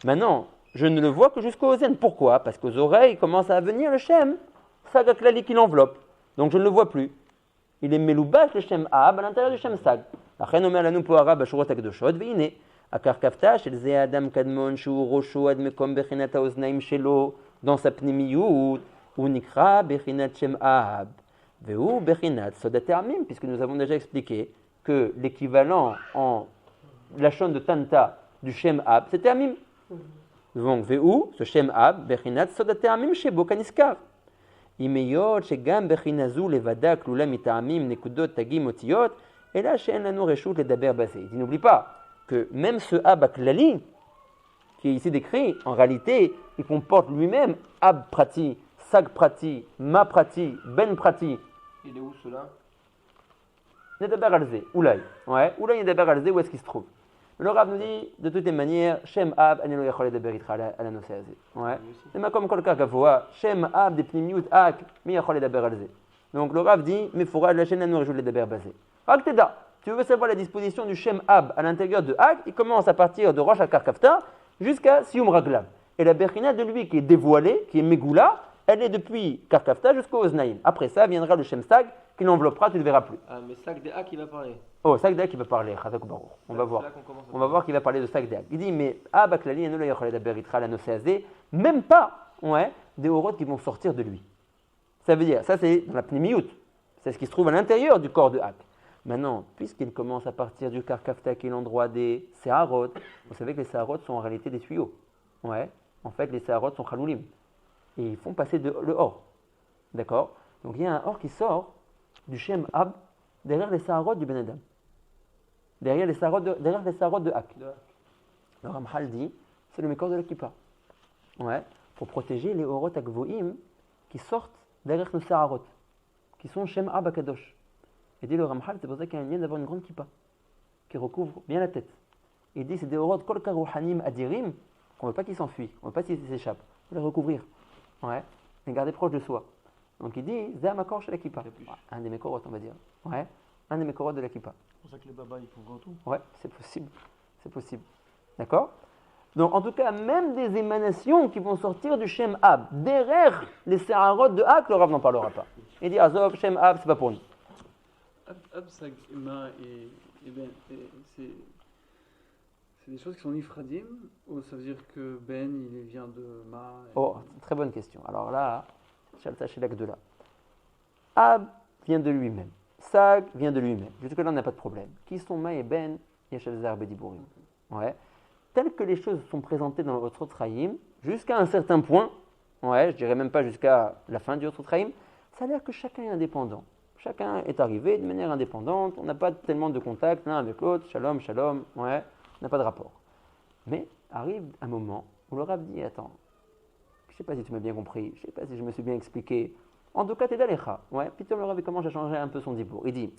Maintenant, je ne le vois que jusqu'au Ozen. Pourquoi? Parce qu'aux oreilles commence à venir le Shem, Sagaklali qui l'enveloppe. Donc, je ne le vois plus. Il est Meloubash, le Shem Ab, à l'intérieur du Shem Sag. לכן אומר לנו פה הרב בשורות הקדושות, והנה, הקרקפתא של זה האדם קדמון שהוא ראשו עד מקום בחינת האוזניים שלו, dans sa פנימיות, הוא נקרא בחינת שם אב, והוא בחינת סוד הטעמים, puisque nous avons déjà expliqué que l'équivalent en לשון de Tanta du Shem Ab, c'est טעמים. Donc, והוא, ce Shem Ab, בחינת סוד הטעמים שבו כנזכר. אם היות שגם בחינה זו לבדה כלולה מטעמים נקודות תגים אותיות, et là, chez Enlano Reshut les Daber Basé. Il n'oublie pas que même ce Ab Aklali, qui est ici décrit, en réalité, il comporte lui-même Ab Prati, Sag Prati, Ma Prati, Ben Prati. Il est où cela? Nedaber Alzé, Oulay. Ouais, Oulay Nedaber Alzé, où est-ce qu'il se trouve? Le Rav nous dit, de toutes les manières, Shem Ab, Anelo Yachol Edaber Itra ala Nosé. Ouais. C'est ma comme Kolka Gavoa, Shem Ab, des Pnimiut Ak, Mi Yachol Edaber Alzé. Donc le Rav dit, mais faudra la chaîne Enlano Reshut les Daber Basé. Rakteda, tu veux savoir la disposition du Shem Ab à l'intérieur de Hak, il commence à partir de Rosh HaKarkafta jusqu'à Sium Raglav. Et la Berchina de lui qui est dévoilée, qui est Megoula, elle est depuis Karkafta jusqu'au Oznaïm. Après ça viendra le Shem Sag qui l'enveloppera, tu ne le verras plus. Ah, mais Sag des Hak, il va parler. Oh, Sag de Hak, il va parler, Chazak Baruch. On va voir. On va voir qu'il va parler de Sag de Hak. Il dit, mais Ab Aklali, Eno la Yachol Edaber Itra la Noseazé, même pas, ouais, des horotes qui vont sortir de lui. Ça veut dire, ça c'est dans la Pnimiyut. C'est ce qui se trouve à l'intérieur du corps de Hak. Maintenant, puisqu'il commence à partir du Karkafta, qui est l'endroit des Seharot, vous savez que les Seharot sont en réalité des tuyaux. Ouais. En fait, les Seharot sont Chaloulim. Et ils font passer le or. D'accord? Donc il y a un or qui sort du Shem Ab derrière les Seharot du Ben Adam. Derrière les Seharot de Hak. Le Ramchal dit, c'est le Mekor de la Kippa. Ouais. Pour protéger les Orot Akvoim qui sortent derrière nos Seharot, qui sont Shem Ab Akadosh. Et dit le Ramchal, c'est pour ça qu'il y a un lien d'avoir une grande kippa qui recouvre bien la tête. Il dit c'est des orod kol karouhanim adirim qu'on ne veut pas qu'ils s'enfuient, on ne veut pas qu'ils s'échappent, il faut les recouvrir, ouais, les garder proches de soi. Donc il dit zé makor chez la kippa, un des mekorot on va dire, ouais, un des mekorot de la kippa. C'est pour ça que les babas ils couvrent tout. Ouais, c'est possible, d'accord. Donc en tout cas, même des émanations qui vont sortir du Shem Ab, derrière les Seharot de Hak, le Rav n'en parlera pas. Il dit Azov, Shem Ab, c'est pas pour nous. Ab Sag Ma et ben, c'est C'est des choses qui sont nifradim ou ça veut dire que Ben il vient de Ma et- Oh, très bonne question. Alors là, Shalta Shilak de là. Ab vient de lui-même. Sag vient de lui-même. Jusque-là, on n'a pas de problème. Qui sont Ma et Ben, Yeshel Zar Bedibourim. Ouais. Telles que les choses sont présentées dans le Otzrot Chaim, jusqu'à un certain point, ouais, je dirais même pas jusqu'à la fin du Otzrot Chaim, ça a l'air que chacun est indépendant. Chacun est arrivé de manière indépendante, on n'a pas tellement de contact l'un avec l'autre, shalom, shalom, ouais, on n'a pas de rapport. Mais arrive un moment où le Rav dit, attends, je ne sais pas si tu m'as bien compris, je ne sais pas si je me suis bien expliqué, en tout cas, t'es d'Alecha. Ouais, puis le Rav commence à changer un peu son dibour. Il dit,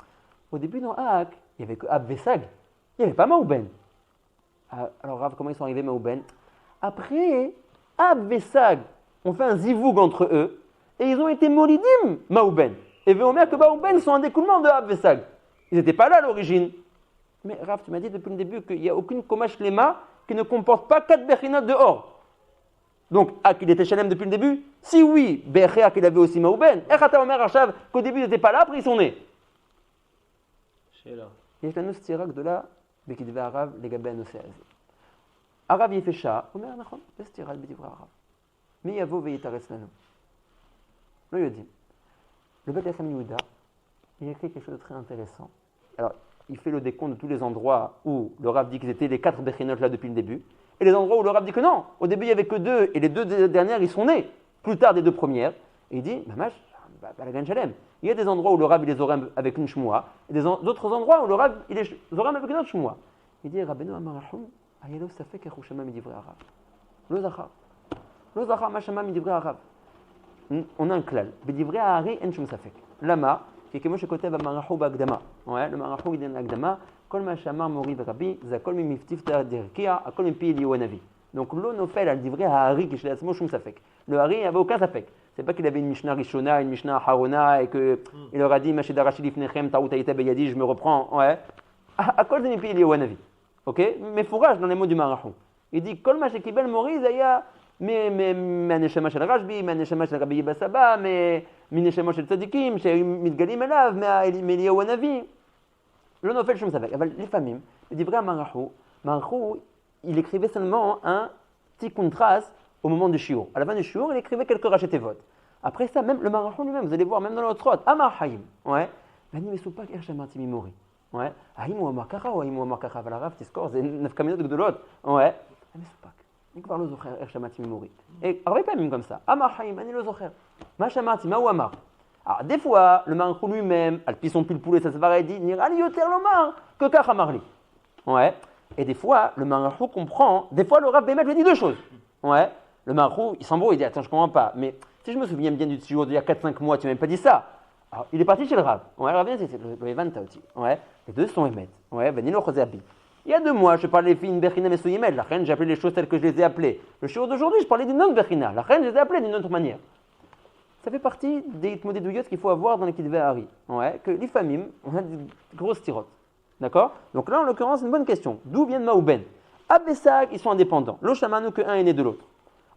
au début dans Haak, il n'y avait que Ab Vesag, il n'y avait pas Maouben. Alors Rav, comment ils sont arrivés Maouben? Après, Ab Vesag ont fait un zivoug entre eux, et ils ont été molidim Maouben. Et Véomer que Maouben sont un découlement de Ab Vesag. Ils n'étaient pas là à l'origine. Mais Rav, tu m'as dit depuis le début qu'il n'y a aucune Komash Lema qui ne comporte pas 4 Bechinot de or. Donc, qu'il était Shalem depuis le début? Si oui, Bechéa qu'il avait aussi Maouben. Echata Omer Achav qu'au début ils n'étaient pas là, après ils sont nés. Sheila. יש לנו סתירה גדולה בכתבי הרב לגבי הנושא הזה. הרב יפשה אומר, נכון, זה סתירה בדברי הרב. מי יבוא ויתרץ לנו? לא יודעים. Le Beth Hashem Yehuda, il écrit quelque chose de très intéressant. Alors, il fait le décompte de tous les endroits où le Rav dit qu'ils étaient les 4 Bechinot là depuis le début, et les endroits où le Rav dit que non, au début il n'y avait que 2, et les 2 dernières ils sont nés, plus tard des 2 premières, et il dit, Mamash, Balagan Shalem. Il y a des endroits où le Rav il les aurait avec une shmoua, et d'autres endroits où le Rav il les aurait avec une autre shmoua. Il dit, Rabbeinu Amarachum, Ayalo Safek Achushama Midivrei Arav. Lo Zachar. Lo Zachar Mashama Midivrei Arav. On a un klal. Bedivrei Ahari en shum safek. Lama, qui est comme je côté Marachou Bagdama. Ouais, le Marachou il dit Agdama, Kol ma shamar mori berabi, Zakol mi miftif ta dirkia, Akol mi pi liwanavi. Donc l'eau nofel al divrei Ahari qui chez la shum safek. Le Hari n'avait aucun safek. C'est pas qu'il avait une Mishnah Rishona, une Mishnah Harona et que il leur a dit Mashid Arashi lifnechem ta'ut ayita beyadi, je me reprends. Ouais. Akol mi pi liwanavi. Ok, mais fourrage dans les mots du Marachou. Il dit Kol ma shekibel mori zaya מהנשמה של הרשב"י, מהנשמה של רבי יבא סבא, מנשמה של צדיקים שמתגלים אליו, מאליהו הנביא. לא נופל שום ספק. אבל לפעמים, בדברי המערכו, il écrivait seulement un petit contraste au moment du shiur. À la fin du shiur, il écrivait quelques rachets tevot. Après ça, même le marachou lui-même, vous allez voir, même dans l'autre rote, Amar Haïm, ouais, ואני מסופק איך שמעתי ממורי. Ouais, האם הוא אמר ככה או האם הוא אמר ככה? אבל הרב, תזכור, זה נפקמינות גדולות. Ouais, אני מסופק. אני כבר לא זוכר איך שמעתי ממורי. הרבה פעמים comme ça. אמר חיים, אני לא זוכר. מה שמעתי, מה הוא אמר? Alors, des fois, le marachou lui-même, על פי son פלפול et sa svara, il dit, נראה לי יותר לומר que כך אמר לי. Ouais. Et des fois, le marachou comprend, des fois, le Rav Bémet lui dit 2 choses. Ouais. Le marachou, il s'embrouille, il dit, attends, je comprends pas. Mais si je me souviens bien du jour d'il y a 4-5 mois, tu m'as même pas dit ça. Alors, il est parti chez le Rav. Ouais, le Rav Bémet, c'est le Evan Taoti. Ouais. Les 2 sont émettes. Ouais, Vanilo Choseabi. Il y a 2 mois, je parlais des filles Bechina Mesouyimel. La reine, j'ai appelé les choses telles que je les ai appelées. Le jour d'aujourd'hui, je parlais d'une autre Bechina. La reine, je les ai appelées d'une autre manière. Ça fait partie des Itmodeduyot qu'il faut avoir dans les Kitvei Hari. Ouais, que les familles, on a des grosses tirottes. D'accord? Donc là, en l'occurrence, c'est une bonne question. D'où viennent Maouben? Abessag, ils sont indépendants. L'Oshamanu, que un est né de l'autre.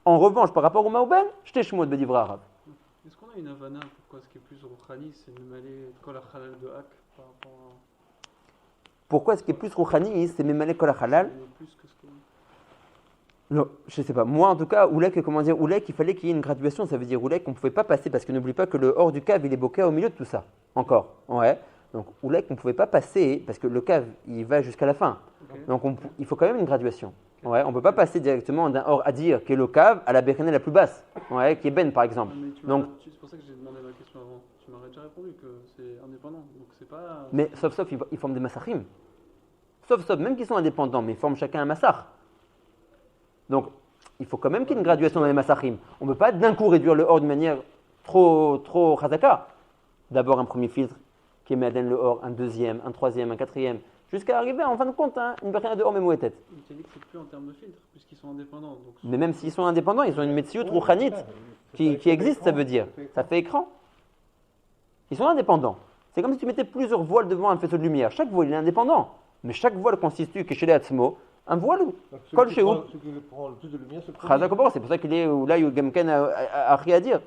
En revanche, par rapport au Maouben, je t'ai chmoud Bedivra Arabe. Est-ce qu'on a une havana pourquoi ce qui est plus rouchani, c'est de mêler kol halal de Hak par rapport à. Pourquoi ce qui est plus rouchani, c'est Memale Kol Halal? Plus que ce que. Non, je sais pas. Moi, en tout cas, Oulek, comment dire, Oulek, il fallait qu'il y ait une graduation. Ça veut dire Oulek, on ne pouvait pas passer parce que n'oublie pas que le hors du cave, il est boqué au milieu de tout ça. Encore. Ouais. Donc Oulek, on ne pouvait pas passer parce que le cave, il va jusqu'à la fin. Okay. Donc il faut quand même une graduation. Ouais. On ne peut pas passer directement d'un hors à dire qui est le cave à la Bechina la plus basse. Ouais, qui est Ben par exemple. Donc, c'est pour ça que j'ai demandé ma question avant. Tu m'aurais déjà répondu que c'est indépendant. Donc c'est pas. mais sauf, ils forment des massachim. Sauf, même qu'ils sont indépendants, mais ils forment chacun un massach. Donc, il faut quand même qu'il y ait une graduation dans les massachim. On ne peut pas d'un coup réduire le hors d'une manière trop chazaka. D'abord un premier filtre qui est Me'aden le hors, un deuxième, un troisième, un quatrième, jusqu'à arriver en fin de compte une bechina de hors memouetet. Il t'a dit que c'est plus en termes de filtre, puisqu'ils sont indépendants. Donc... Mais même s'ils sont indépendants, ils ont une metsiout rouchanit qui existe, ça veut dire. Ça fait écran. Ils sont indépendants. C'est comme si tu mettais plusieurs voiles devant un faisceau de lumière. Chaque voile il est indépendant. Mais chaque voile constitue, que chez les Hatzmo, un voile colle chez où. Ce qui prend le plus de lumière, c'est le premier. Chazak Obor, c'est pour ça qu'il est là où Gamken a rien à dire.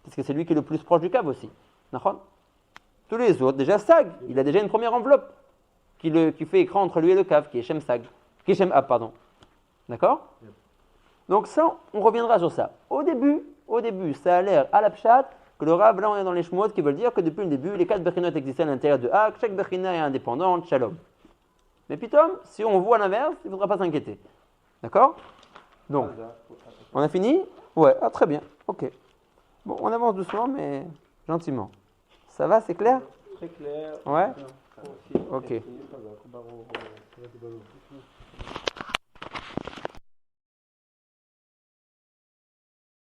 Parce que c'est lui qui est le plus proche du cave aussi. Nachon. Tous les autres, déjà Sag, il a déjà une première enveloppe qui fait écran entre lui et le cave, qui est Shem Sag. Kishem Ab, pardon. D'accord? Donc ça, on reviendra sur ça. Au début, ça a l'air à la pshat que le Rav, là on est dans les shmot qui veulent dire que depuis le début, les 4 bechinot existaient à l'intérieur de Hak, chaque bechina est indépendante, shalom. Mais pitom, si on voit l'inverse, il ne faudra pas s'inquiéter. D'accord? Donc, on a fini? Ouais, ah, très bien, ok. Bon, on avance doucement, mais gentiment. Ça va, c'est clair? Très clair. Ouais? Concis, Ok. précis, ça va.